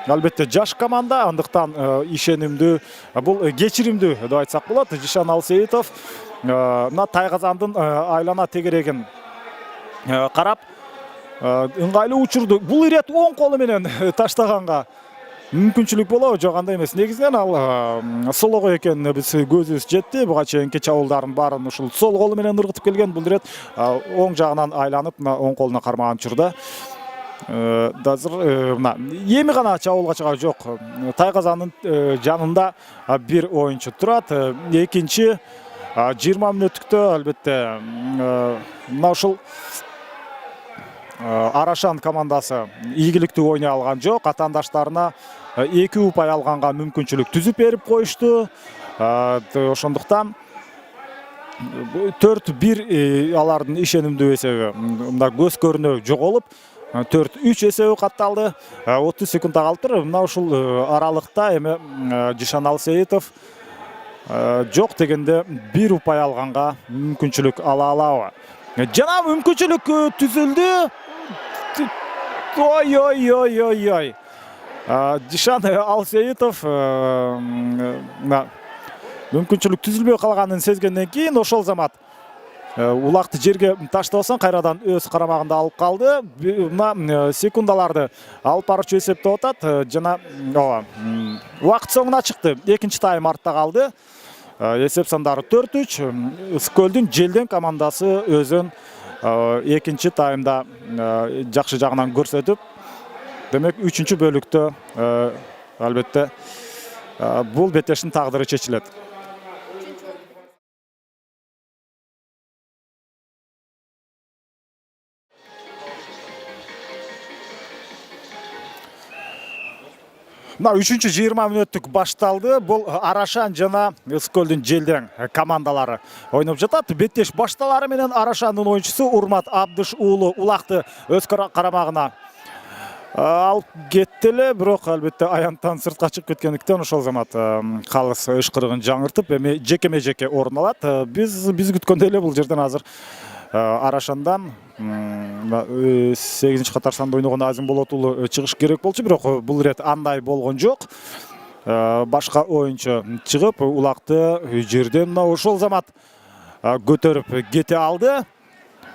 албетте жаш команда, андыктан ишенимдүү, бул кечиримдүү деп айтсак болот. Жишан Алсейитов мына Тайгазандын айлана тегерегин карап ыңгайлуу учурду бул ирет оң колу менен таштаганга мүмкүнчүлүк болобу, жок андай эмес. Негизинен ал солого экенине биз көзүбүз жетти. Буга чейинки чабуулдардын баарын ушул сол колу менен ыргытып келген. Бул ирет оң жагынан айланып, мына оң колуна кармаган учурда азыр мына эми гана чабуулга чыгат. Жок, Тайгазандын жанында бир оюнчу турат. Экинчи 20 мүнөттүктө албетте мына ушул Арашан командасы ийгиликтүү ойнай алган жок. Атаандаштарына 2 упай алганга мүмкүнчүлүк түзүп берип коюшту. Ошондуктан 4-1 алардын ишенимдүү эсеби мында көз көрүнө жоголуп 4-3 эсеби катталды. 30 секундда калыптыр. Мына ушул аралыкта эми Жишан Алсейитов жок дегенде 1 упай алганга мүмкүнчүлүк ала алабы? Жана мүмкүнчүлүк түзүлдү. Ой. Жишан Алсейитов мүмкүнчүлүк түзүлбөй калганын сезгенден кийин ошол замат улакты жерге таштабастан кайрадан өз карамагында алып калды. Мына секундаларды алып барчу эсептеп атат. Жана убакыт соңуна чыкты. Экинчи тайм артта калды. Эсеп сандары 4-3. Ыскөлдүн Желден командасы өзүн экинчи таймда жакшы жагынан көрсөтүп, демек 3-чү бөлүктө албетте бул беттештин тагдыры чечилет. Мына 3-чү 20 мүнөттүк башталды. Бул Арашан жана Ыскөлдүн Желден командалары ойноп жатат. Беттеш башталары менен Арашандын оюнчусу Урмат Абдыш уулу улакты өз карамагына алып кетти эле, бирок албетте аянттан сыртка чыгып кеткендиктен ошол замат калыс ышкырыгын жаңыртып эми жекеме-жеке орун алат. Биз күткөндөй эле бул жерден азыр Арашандан 8-чи катар санда ойногон Азим Болот уулу чыгыш керек болчу, бирок бул ирет андай болгон жок. Башка оюнчу чыгып улакты жерден ошол замат көтөрүп кете алды.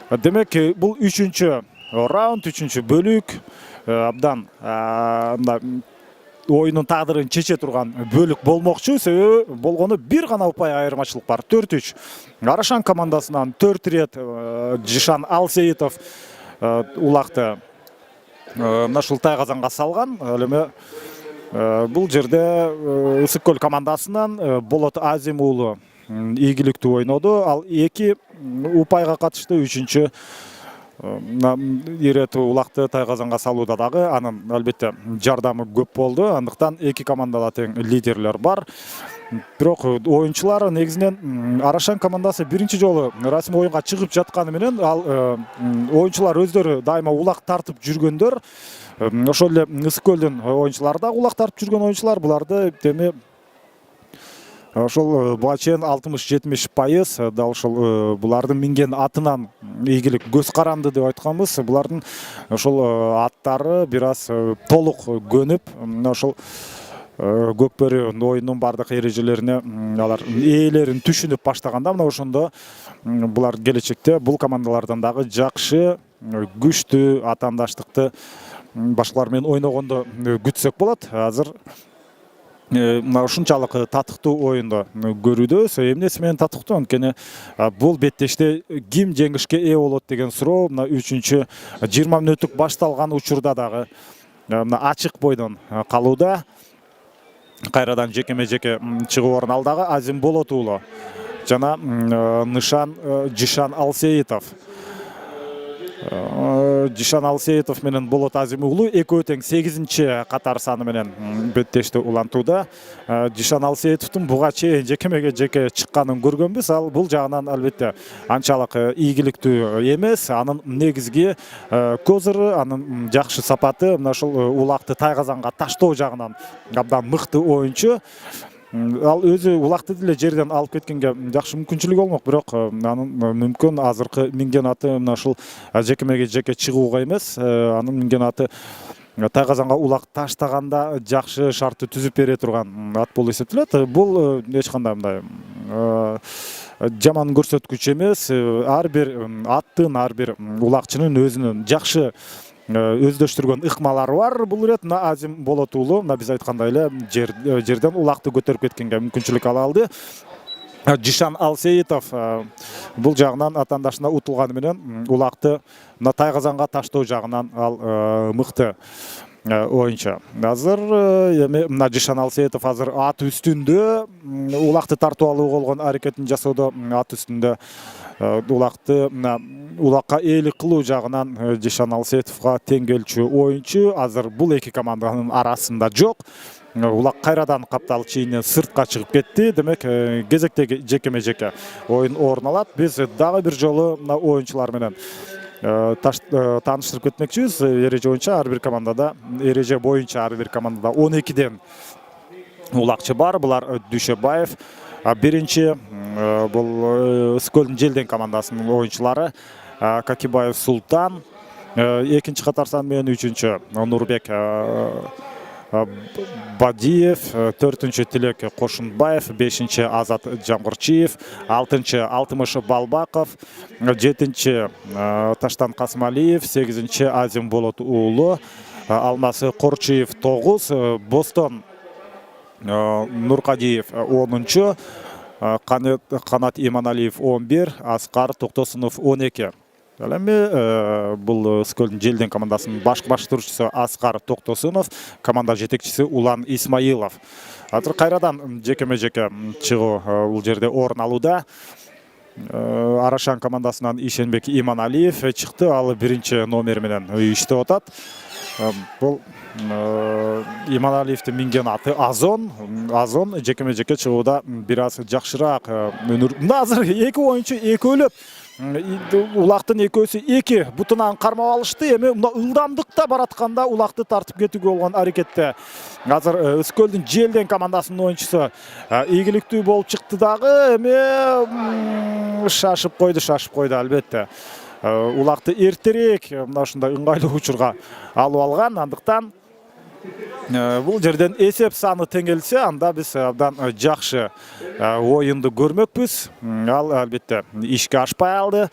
Демек бул 3-чү раунд, 3-чү бөлүк абдан oyunun taqdirini çeçe turgan bölük bolmoqçu. Себеби болгону бир гана упай айырмачылык бар. 4-3. Арашан командасынан 4 рет Жишан Алсейитов улакты Нашыл Тайгазанга салган. Эми бул жерде Ысык-Көл командасынан Болот Азим уулу ийгиликтүү ойноду. Ал 2 упайга катышты. 3-чү ирет улакты Тайгазанга салууда дагы анын албетте жардамы көп болду. Андыктан эки командада тең лидерлер бар. Бирок оюнчулар негизинен Арашан командасы биринчи жолу расмий оюнга чыгып жатканы менен ал оюнчулар өздөрү дайыма улак тартып жүргөндөр. Ошол эле Ысык-Көлдүн оюнчулары да улак тартып жүргөн оюнчулар. Буларды эми ошол буга чейин 60-70% да ошол булардын минген атынан ийгилик көз каранды деп айтканбыз. Булардын ошол аттары бир аз толук көнүп, ошол Көкбөрү оюнун бардык эрежелерине алар ээлерин түшүнүп баштаганда мына ошондо булар келечекте бул командалардан дагы жакшы күчтүү атаандаштыкты башкалар менен ойногондо күтсөк болот. Азыр мына ушунчалык татыктуу оюнду көрүүбүз. Эмнеси менен татыктуу? Анткени бул беттеште ким жеңишке ээ болот деген суроо мына 3-20 мүнөттүк башталган учурда дагы мына ачык бойдон калууда. Кайрадан жекеме-жеке чыгуу орун алдагы Азим Болот уулу жана Жишан Алсеитов. Жишан Алсеитов менен Болот Азим уулу экөө тең 8-катар саны менен беттешти улантууда. Жишан Алсеитовдун буга чейин жекемеге-жеке чыкканын көргөнбүз. Ал бул жагынан албетте анчалык ийгиликтүү эмес. Анын негизги козыры, анын жакшы сапаты мына ушул улакты тайгазанга таштоо жагынан абдан мыкты оюнчу. Ал өзү улакты деле жерден алып кеткенге жакшы мүмкүнчүлүгү болмок, бирок анын мүмкүн азыркы минген аты мына ушул жекемеге-жеке чыгууга эмес. Анын минген аты тайгазанга улак таштаганда жакшы шартты түзүп бере турган ат болуп эсептелет. Бул эч кандай мындай жаман көрсөткүч эмес. Ар бир аттын, ар бир улакчынын өзүнүн жакшы өздөштүргөн ыкмалары бар. Бул ирет мына Азим Болот уулу мына биз айткандай эле жерден улакты көтөрүп кеткенге мүмкүнчүлүк ала алды. Жишан Алсеитов бул жагынан атаандашына утулганы менен улакты мына тайгазанга таштоо жагынан ал мыкты оюнчу. Азыр эми мына Жишан Алсеитов азыр ат үстүндө улакты тартып алуу болгон аракетин жасоодо, ат үстүндө улакты улакка ээлик кылуу жагынан Жишан Алсеитовго тең келчү оюнчу. Азыр бул эки команданын арасында жок. Улак кайрадан каптал чейинен сыртка чыгып кетти. Демек, кезектеги жекеме-жеке оюн орун алат. Биз дагы бир жолу мына оюнчулар менен тааныштырып кетмекчибиз. Эреже боюнча ар бир командада, эреже боюнча ар бир командада 12ден улакчы бар. Булар Дүйшөбаев, биринчи бул Скөлдүн Желден командасынын оюнчулары Какибаев Султан, экинчи катар сан менен үчүнчү Нурбек Бадиев, төртүнчү Тилек Кошунбаев, бешинчи Азат Жамгырчиев, алтынчы Алтымыш Балбаков, жетинчи Таштан Касымалиев, сегизинчи Азим Болот уулу, Алмасы Корчиев 9, Бостон Нуркадиев 10-чу, Канат Иманалиев 11, Аскар Токтосунов 12. Эми бул Скөлдүн Желден командасынын баш баштыруучусу Аскар Токтосунов, команда жетекчиси Улан Исмаилов. Азыр кайрадан жекеме-жеке чыгуу бул жерде орун алууда. Арашан командасынан Ишенбек Иманалиев чыкты. Ал биринчи номер менен иштеп атат. Бул Иманалиевдин минген аты Азон. Азон жекеме-жеке чыгууда бир аз жакшыраак өнөр. Азыр эки оюнчу экөөлөп улактын экөөсү эки бутунан кармап алышты. Эми мына ылдамдыкта баратканда улакты тартып кетүүгө болгон аракетте азыр Скөлдүн Желден командасынын оюнчусу ийгиликтүү болуп чыкты дагы. Эми шашып койду албетте. Улакты эртерээк мына ушундай ыңгайлуу учурга алып алган. Андыктан бул жерден эсеп саны теңелсе, анда биз абдан жакшы оюнду көрмөкпүз. Ал албетте ишке ашпай алды.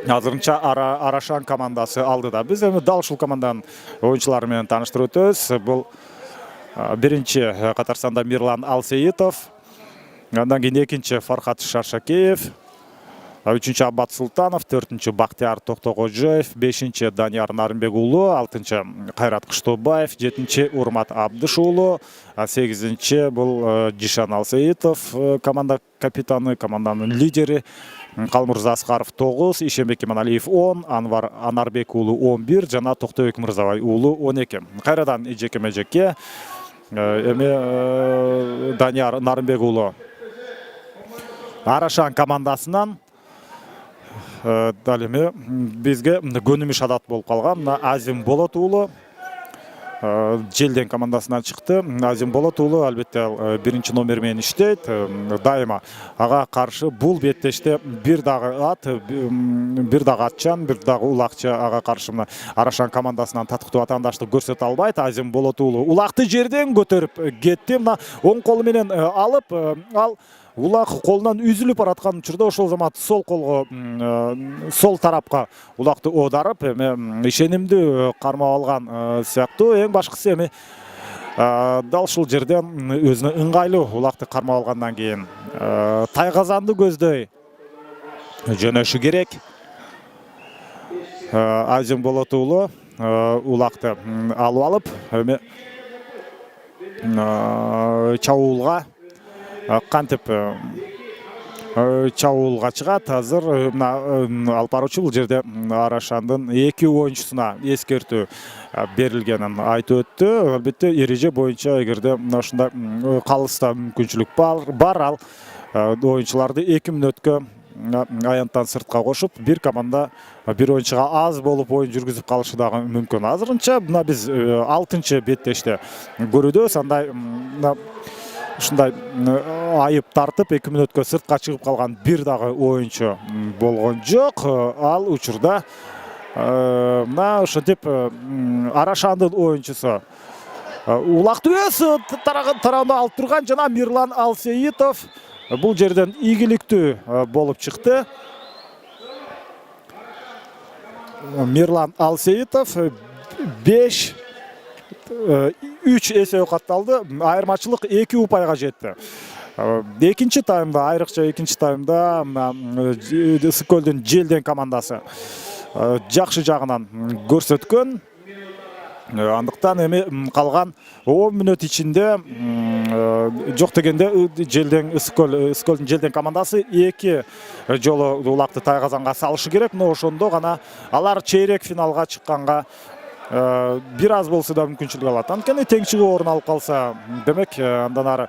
Азырынча Арашан командасы алдыда. Биз эми дал ушул команданын оюнчулары менен тааныштырып өтөбүз. Бул биринчи катар санда Мирлан Алсеитов, андан кийин экинчи Фархат Шаршакеев, үчүнчү Аббат Султанов, төртүнчү Бактияр Токтокожоев, бешинчи Данияр Нарымбек уулу, алтынчы Кайрат Кыштобаев, жетинчи Урмат Абдыш уулу, сегизинчи бул Жишан Алсеитов, команда капитаны, команданын лидери, Калмурза Аскаров 9, Ишенбек Иманалиев 10, Анвар Анарбек уулу 11, жана Токтобек Мырзабай уулу 12. Кайрадан жекеме-жеке эми Данияр Нарымбек уулу Арашан командасынан дал эми бизге көнүмүш адат болуп калган Азим Болот уулу Желден командасынан чыкты. Азим Болот уулу албетте биринчи номер менен иштейт. Дайыма ага каршы бул беттеште бир дагы атчан, бир дагы улакчы ага каршы мына Арашан командасынан татыктуу атаандаштык көрсөтө албайт. Азим Болот уулу улакты жерден көтөрүп кетти. Мына оң колу менен алып, ал улак колунан үзүлүп бараткан учурда ошол замат сол колго, сол тарапка улакты оодарып, ишенимдүү кармап алган сыяктуу. Эң башкысы эми дал ушул жерден өзүнө ыңгайлуу улакты кармап алгандан кийин тайгазанды көздөй жөнөшү керек. Азим Болот уулу улакты алып алып, эми чабуулга кантип чабуулга чыгат. Азыр алып баруучу бул жерде Арашандын 2 оюнчусуна эскертүү берилгенин айтып өттү. Албетте эреже боюнча эгерде ушундай калыста мүмкүнчүлүк бар, ал оюнчуларды 2 мүнөткө аянттан сыртка кошуп, бир команда бир оюнчуга аз болуп оюн жүргүзүп калышы дагы мүмкүн. Азырынча мына биз 6-чы беттеште көрүүдөбүз. Андай ушундай айып тартып 2 мүнөткө сыртка чыгып калган бир дагы оюнчу болгон жок. Ал учурда мына ошентип Арашандын оюнчусу улакты өз тарабына алып турган жана Мирлан Алсеитов бул жерден ийгиликтүү болуп чыкты. Мирлан Алсеитов 5-3 эсеби катталды. Айырмачылык 2 упайга жетти. Экинчи таймда, айрыкча экинчи таймда Ысык-Көлдүн Желден командасы жакшы жагынан көрсөткөн. Андыктан эми калган 10 мүнөт ичинде жок дегенде Ысык-Көлдүн Желден командасы 2 жолу улакты тайгазанга салышы керек. Но ошондо гана алар чейрек финалга чыкканга бир аз болсо да мүмкүнчүлүк алат. Анткени теңчиги орун алып калса, демек андан ары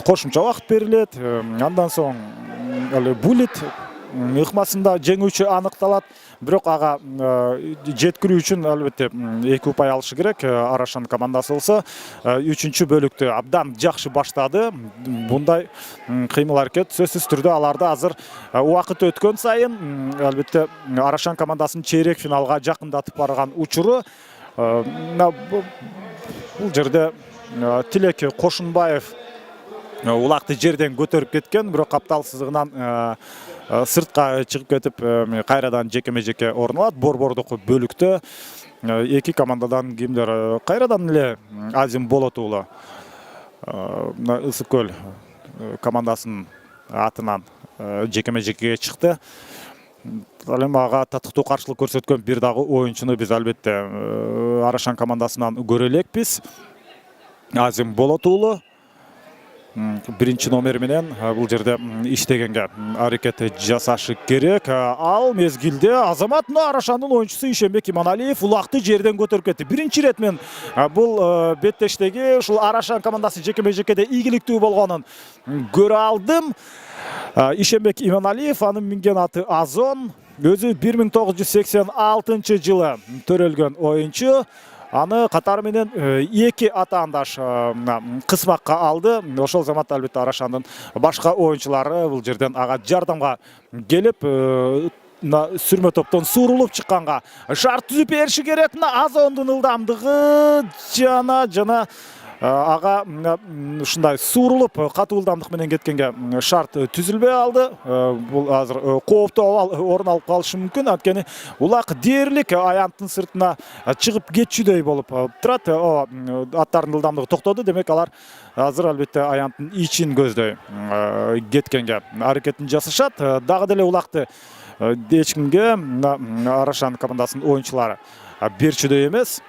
кошумча убакыт берилет. Андан соң булит ыкмасында жеңүүчү аныкталат. Бирок ага жеткирүү үчүн албетте 2 упай алышы керек. Арашан командасы болсо 3-чү бөлүктү абдан жакшы баштады. Мындай кыймыл аракет сөзсүз түрдө аларды азыр убакыт өткөн сайын албетте Арашан командасынын чейрек финалга жакындатып барган учуру. Бул жерде Тилек Кошунбаев улакты жерден көтөрүп кеткен, бирок капталсыздыгынан сыртка чыгып кетип, кайрадан жекеме-жеке орун алат. Борбордук бөлүктө 2 командадан кимдер кайрадан эле Азим Болот уулу Ысык-Көл командасынын атынан жекеме-жекеге чыкты. Ал эми ага татыктуу каршылык көрсөткөн бир дагы оюнчуну биз албетте Арашан командасынан көрө элекпиз. Азим Болот уулу биринчи номер менен бул жерде иштегенге аракет жасашы керек. Ал мезгилде Азамат Арашандын оюнчусу Ишенбек Иманалиев улакты жерден көтөрүп кетти. Биринчи ирет мен бул беттештеги ушул Арашан командасы жекеме-жекеде ийгиликтүү болгонун көрө алдым. Ишенбек Иманалиев, анын минген аты Азон, өзү 1986 жылы төрөлгөн оюнчу. Аны катары менен 2 атаандаш кысмакка алды. Ошол заматта албетте Арашандын башка оюнчулары бул жерден ага жардамга келип, сүрмө топтон суурулуп чыкканга шарт түзүп бериши керек. Азондун ылдамдыгы жана ага ушундай суурулуп катуу ылдамдык менен кеткенге шарт түзүлбөй алды. Бул азыр кооптуу орун алып калышы мүмкүн. Анткени улак дээрлик аянттын сыртына чыгып кетчүдөй болуп турат. Аттардын ылдамдыгы токтоду. Демек алар азыр албетте аянттын ичин көздөй кеткенге аракетин жасашат. Дагы деле улакты эч кимге Арашан командасынын оюнчулары берчүдөй эмес.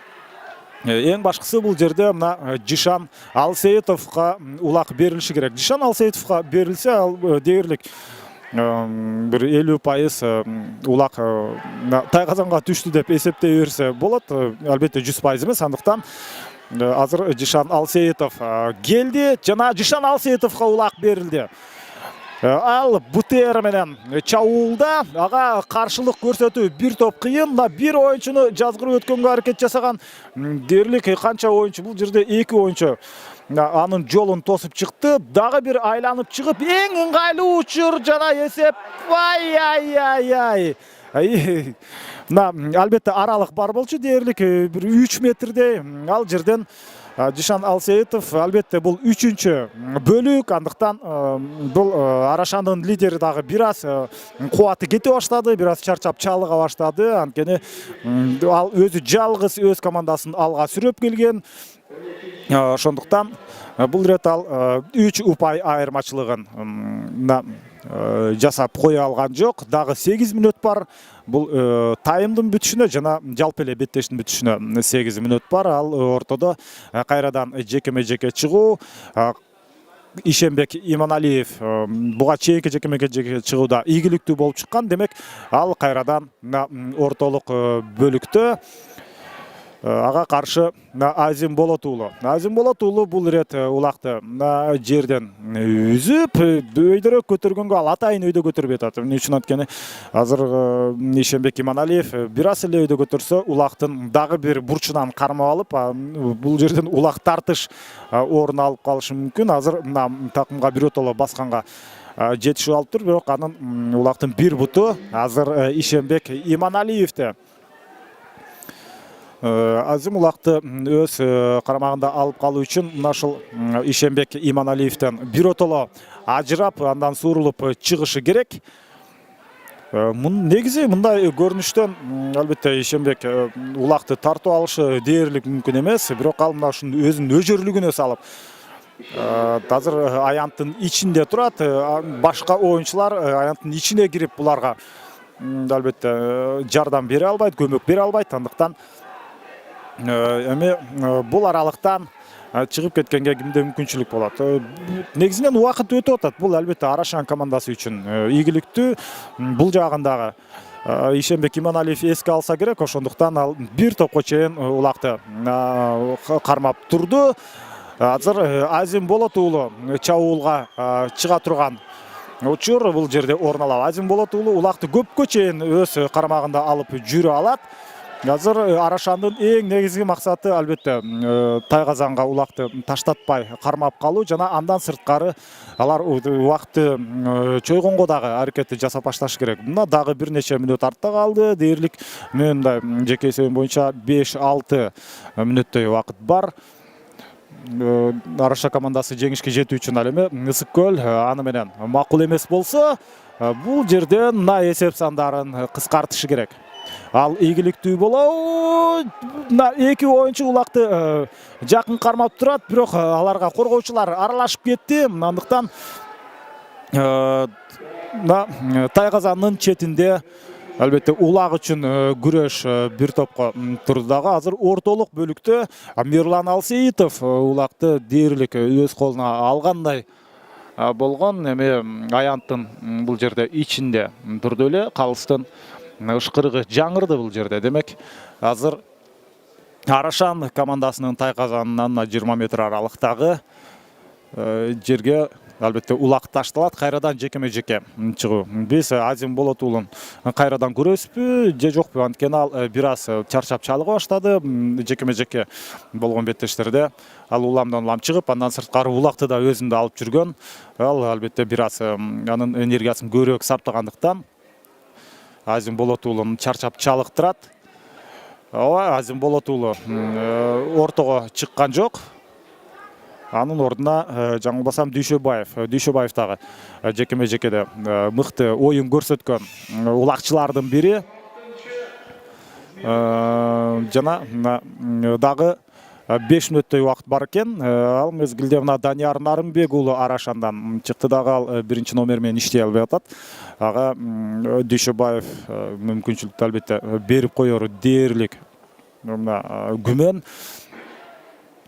Эң башкысы бул жерде мына Жишан Алсеитовго улак берилиши керек. Жишан Алсеитовго берилсе, ал дээрлик бир 50% улак тайгазанга түштү деп эсептей берсе болот. Албетте 100% эмес. Андыктан азыр Жишан Алсеитов келди жана Жишан Алсеитовго улак берилди. Ал Бутер менен Чаулда ага каршылык көрсөтүү бир топ кыйын. Бир оюнчуну жазгырып өткөнгө аракет жасаган дээрлик канча оюнчу, бул жерде 2 оюнчу анын жолун тосуп чыкты. Дагы бир айланып чыгып, эң ыңгайлуу учур жана эсеп. Ай. Албетте аралык бар болчу, дээрлик бир 3 метрдей. Ал жерден Жишан Алсеитов албетте бул 3-чү бөлүк, андыктан бул Арашандын лидери дагы бир аз кубаты кете баштады, бир аз чарчап чалыга баштады. Анткени ал өзү жалгыз өз командасын алга сүрөп келген. Ошондуктан бул ирет ал 3 упай айырмачылыгын жасап кое алган жок. Дагы 8 мүнөт бар. Бул таймдын бүтүшүнө жана жалпы эле беттештин бүтүшүнө 8 мүнөт бар. Ал ортодо кайрадан жекеме-жеке чыгуу. Ишенбек Иманалиев буга чейинки жекеме-жеке чыгууда ийгиликтүү болуп чыккан. Демек, ал кайрадан ортолук бөлүктө ага каршы Азим Болот уулу бул ирет улакты жерден үзүп өйдөрөөк көтөргөнгө ал атайын өйдө көтөрбөй атат. Эмне үчүн анткени азыр Ишенбек Иманалиев бир аз эле өйдө көтөрсө улактын дагы бир бурчунан кармап алып, бул жерден улак тартыш орун алып калышы мүмкүн. Азыр такымга биротоло басканга жетишип алыптыр, бирок анын улактын бир буту азыр Ишенбек Иманалиевде. Азим улакты өз карамагында алып калуу үчүн ушул Ишенбек Иманалиевден биротоло ажырап, андан суурулуп чыгышы керек. Негизи мындай көрүнүштөн албетте Ишенбек улакты тартып алышы дээрлик мүмкүн эмес, бирок ал ушунун өзүнүн өжөрлүгүнө салып азыр аянттын ичинде турат. Башка оюнчулар аянттын ичине кирип буларга албетте жардам бере албайт, көмөк бере албайт. Андыктан эми бул аралыктан чыгып кеткенге кимде мүмкүнчүлүк болот? Негизинен убакыт өтүп атат. Бул албетте Арашан командасы үчүн ийгиликтүү. Бул жагындагы Ишенбек Иманалиев эске алса керек. Ошондуктан ал бир топко чейин улакты кармап турду. Азыр Азим Болот уулу Чаулга чыга турган учур бул жерде орун алат. Азим Болот уулу улакты көпкө чейин өз карамагында алып жүрө алат. Азыр Арашандын эң негизги максаты албетте Тайгазанга улакты таштатпай кармап калуу жана андан сырткары алар убакытты чойгонго дагы аракетти жасап башташ керек. Мына дагы бир нече мүнөт артта калды. Дээрлик мындай жеке эсебим боюнча 5-6 мүнөттөй убакыт бар. Араша командасы жеңишке жетүү үчүн ал эми Ысык көл аны менен макул эмес болсо, бул жерден эсеп сандарын кыскартышы керек. Ал ийгиликтүү болобу. Эки оюнчу улакты жакын кармап турат, бирок аларга коргоочулар аралашып кетти. Андыктан Тайгазандын четинде албетте улак үчүн күрөш бир топко турду дагы. Азыр ортолук бөлүктө Мирлан Алсеитов улакты дээрлик өз колуна алгандай болгон. Эми аянттын бул жерде ичинде турду эле, калыстын ышкырыгы жаңырды бул жерде. Демек, азыр Арашан командасынын Тайгазанынан 20 метр аралыктагы жерге албетте улак ташталат. Кайрадан жекеме-жеке чыгуу. Биз Азим Болот уулун кайрадан көрөбүзбү же жокпу? Анткени ал бир аз чарчап чалыга баштады. Жекеме-жеке болгон беттештерде ал уламдан улам чыгып, андан сырткары улакты да өзүндө алып жүргөн. Ал албетте бир аз анын энергиясын көбүрөөк сактагандыктан Азим Болот уулун чарчап чалыктырат. Азим Болот уулу ортого чыккан жок. Анын ордуна жаңылбасам Дүйшөбаев дагы жекеме-жекеде мыкты оюн көрсөткөн улакчылардын бири. Жана дагы 5 мүнөттөй убакыт бар экен. Ал мезгилде мына Данияр Нарымбек уулу Арашандан чыкты дагы, ал биринчи номер менен иштей албай атат. Ага Дүйшөбаев мүмкүнчүлүктү албетте берип коеру дээрлик күмөн.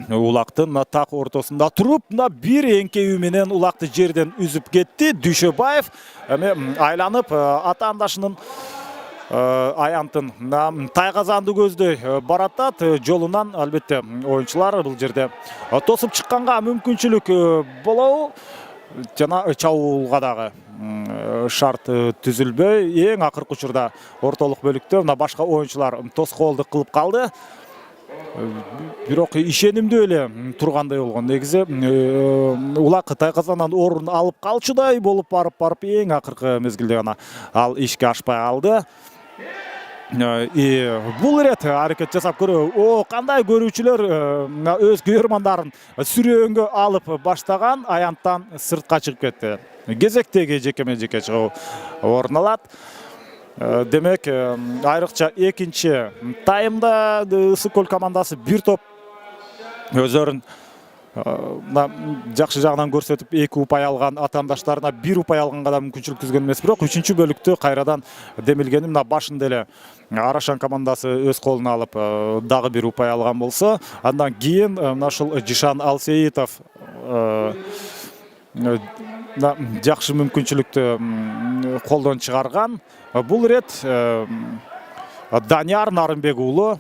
Улактын так ортосунда туруп, бир эңкеүү менен улакты жерден үзүп кетти Дүйшөбаев. Эми айланып атаандашынын аянтын Тайгазанды көздөй баратат. Жолунан албетте оюнчулар бул жерде тосуп чыкканга мүмкүнчүлүк болобу? жана чабуулга дагы шарт түзүлбөй, эң акыркы учурда ортолук бөлүктө мына башка оюнчулар тоскоолдук кылып калды. Бирок ишенимдүү эле тургандай болгон. Негизи Улак Тайказандан орун алып калчудай болуп барып эң акыркы мезгилде гана ал ишке ашпай калды. Бул ирет аракет жасап көрүү. Кандай көрүүчүлөр өз көрөрмандарын сүрөөнгө алып баштаган, аянттан сыртка чыгып кетти. Кезектеги жекеме-жеке чыгуу орун алат. Демек, айрыкча экинчи таймда ысык көл командасы бир топ өзөрүн жакшы жагынан көрсөтүп 2 упай алган, атаандаштарына 1 упай алганга да мүмкүнчүлүк түзгөн эмес. Бирок 3-чү бөлүктө кайрадан демилгени мына башында эле Арашан командасы өз колуна алып дагы 1 упай алган болсо, андан кийин мына ушул Жишан Алсеитов жакшы мүмкүнчүлүктү колдон чыгарган. Бул ирет Данияр Нарымбек уулу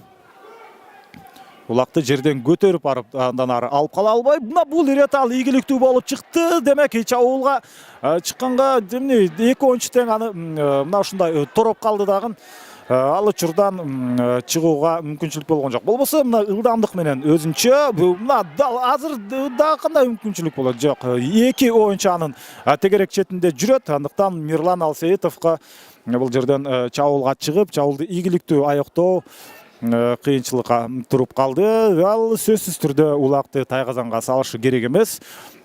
Улакты жерден көтөрүп барып андан ары алып кала албай, бул ирет ал ийгиликтүү болуп чыкты. Демек, чабуулга чыкканга 2 оюнчу тең аны мына ушундай тороп калды дагы. Ал учурдан чыгууга мүмкүнчүлүк болгон жок. Болбосо мына ылдамдык менен өзүнчө мына азыр дагы кандай мүмкүнчүлүк болот? Жок. 2 оюнчу анын тегерек четинде жүрөт. Андыктан Мирлан Алсеитовго бул жерден чабуулга чыгып, чабуулду ийгиликтүү аяктоо кыйынчылыкка туруп калды. Ал сөзсүз түрдө Улакты Тайказанга салышы керек эмес.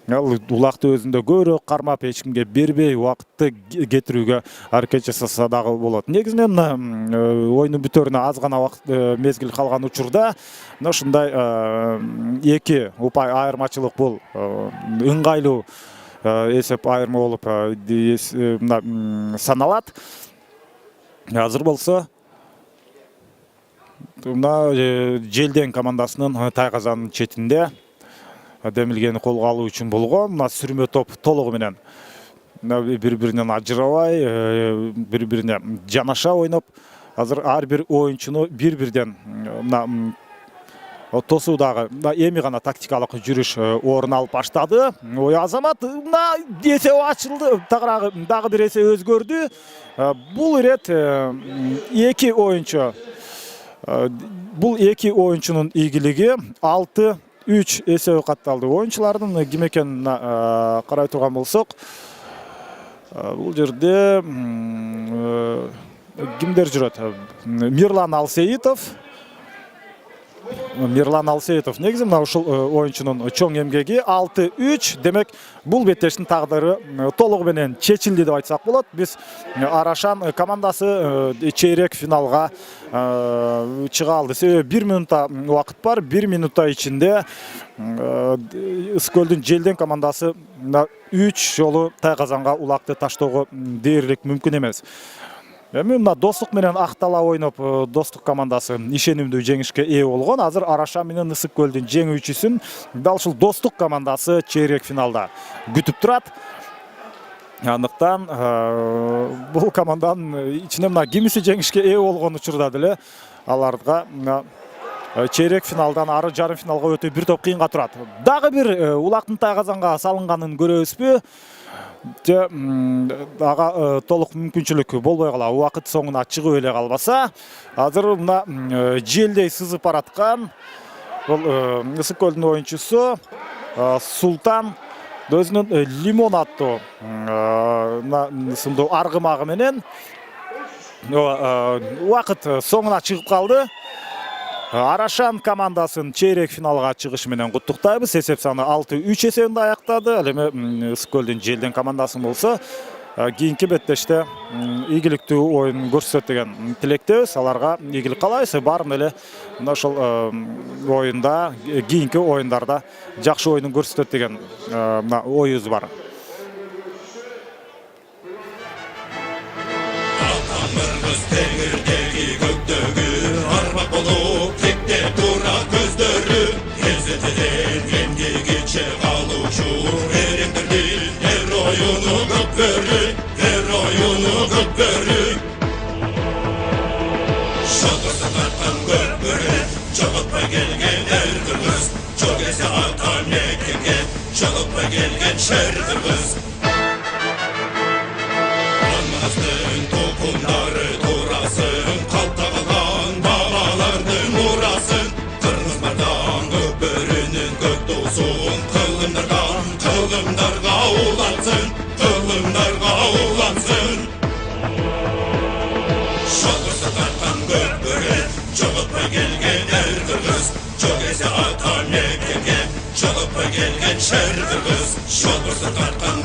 Ал Улакты өзүндө көбүрөөк кармап, эч кимге бербей убакытты кетирүүгө аракет жасаса дагы болот. Негизинен оюндун бүтөрүнө аз гана убакыт мезгил калган учурда мына ушундай 2 упай айырмачылык бул ыңгайлуу эсеп айырма болуп саналат. Азыр болсо мына Желден командасынын Тайказанын четинде демилгени колго алуу үчүн болгон. Мына сүрмө топ толугу менен бири-биринен ажырабай, бири-бирине жанаша ойноп, азыр ар бир оюнчуну бир-бирден мына тосуудагы эми гана тактикалык жүрүш орун алып баштады. Ой Азамат мына эсеп ачылды, тагыраагы дагы бир эсе өзгөрдү. Бул ирет 2 оюнчу. Бул 2 оюнчунун ийгилиги 6-3 эсеби катталды. Оюнчулардын ким экенин карай турган болсок, бул жерде кимдер жүрөт? Мирлан Алсеитов негизи мына ушул оюнчунун чоң эмгеги 6-3. Демек, бул беттештин тагдыры толугу менен чечилди деп айтсак болот. Биз Арашан командасы чейрек финалга чыга алды. Себеби 1 минутта убакыт бар. 1 минутта ичинде Ысыкөлдүн Желден командасы 3 жолу Тайказанга Улакты таштоого дээрлик мүмкүн эмес. Эми мына Достук менен Актала ойноп, Достук командасы ишенимдүү жеңишке ээ болгон. Азыр Арашан менен Ысыкөлдүн жеңүүчүсүн дал ушул Достук командасы чейрек финалда күтүп турат. Андыктан бул команданын ичинен мына кимиси жеңишке ээ болгон учурда деле аларга чейрек финалдан ары жарым финалга өтүү бир топ кыйынга турат. Дагы бир Улактын Тайказанга салынганын көрөбүзбү? Ага толук мүмкүнчүлүк болбой кала, убакыт соңуна чыгып эле калбаса, азыр мына желдей сызып бараткан бул Ысыкөлдүн оюнчусу Султан өзүнүн Лимон аттуу сымдуу аргымагы менен убакыт соңуна чыгып калды. Арашан командасын чейрек финалга чыгышы менен куттуктайбыз. Эсеп саны 6-3 эсебинде аяктады. Ал эми Ысыкөлдүн Желден командасын болсо кийинки беттеште ийгиликтүү оюн көрсөтөт деген тилектебиз. Аларга ийгилик каалайбыз. Баарын эле мына ошол оюнда, кийинки оюндарда жакшы оюн көрсөтөт деген оюбуз бар. Çalıp gelgen şer kırmızı аулансын, құлындарға аулансын. Шолғысы тартқан көкбөрі, жоғалтпай келген әр қырғыз, жоқ есе ата мекенге, жоғалтпай келген шәр қырғыз. Шолғысы тартқан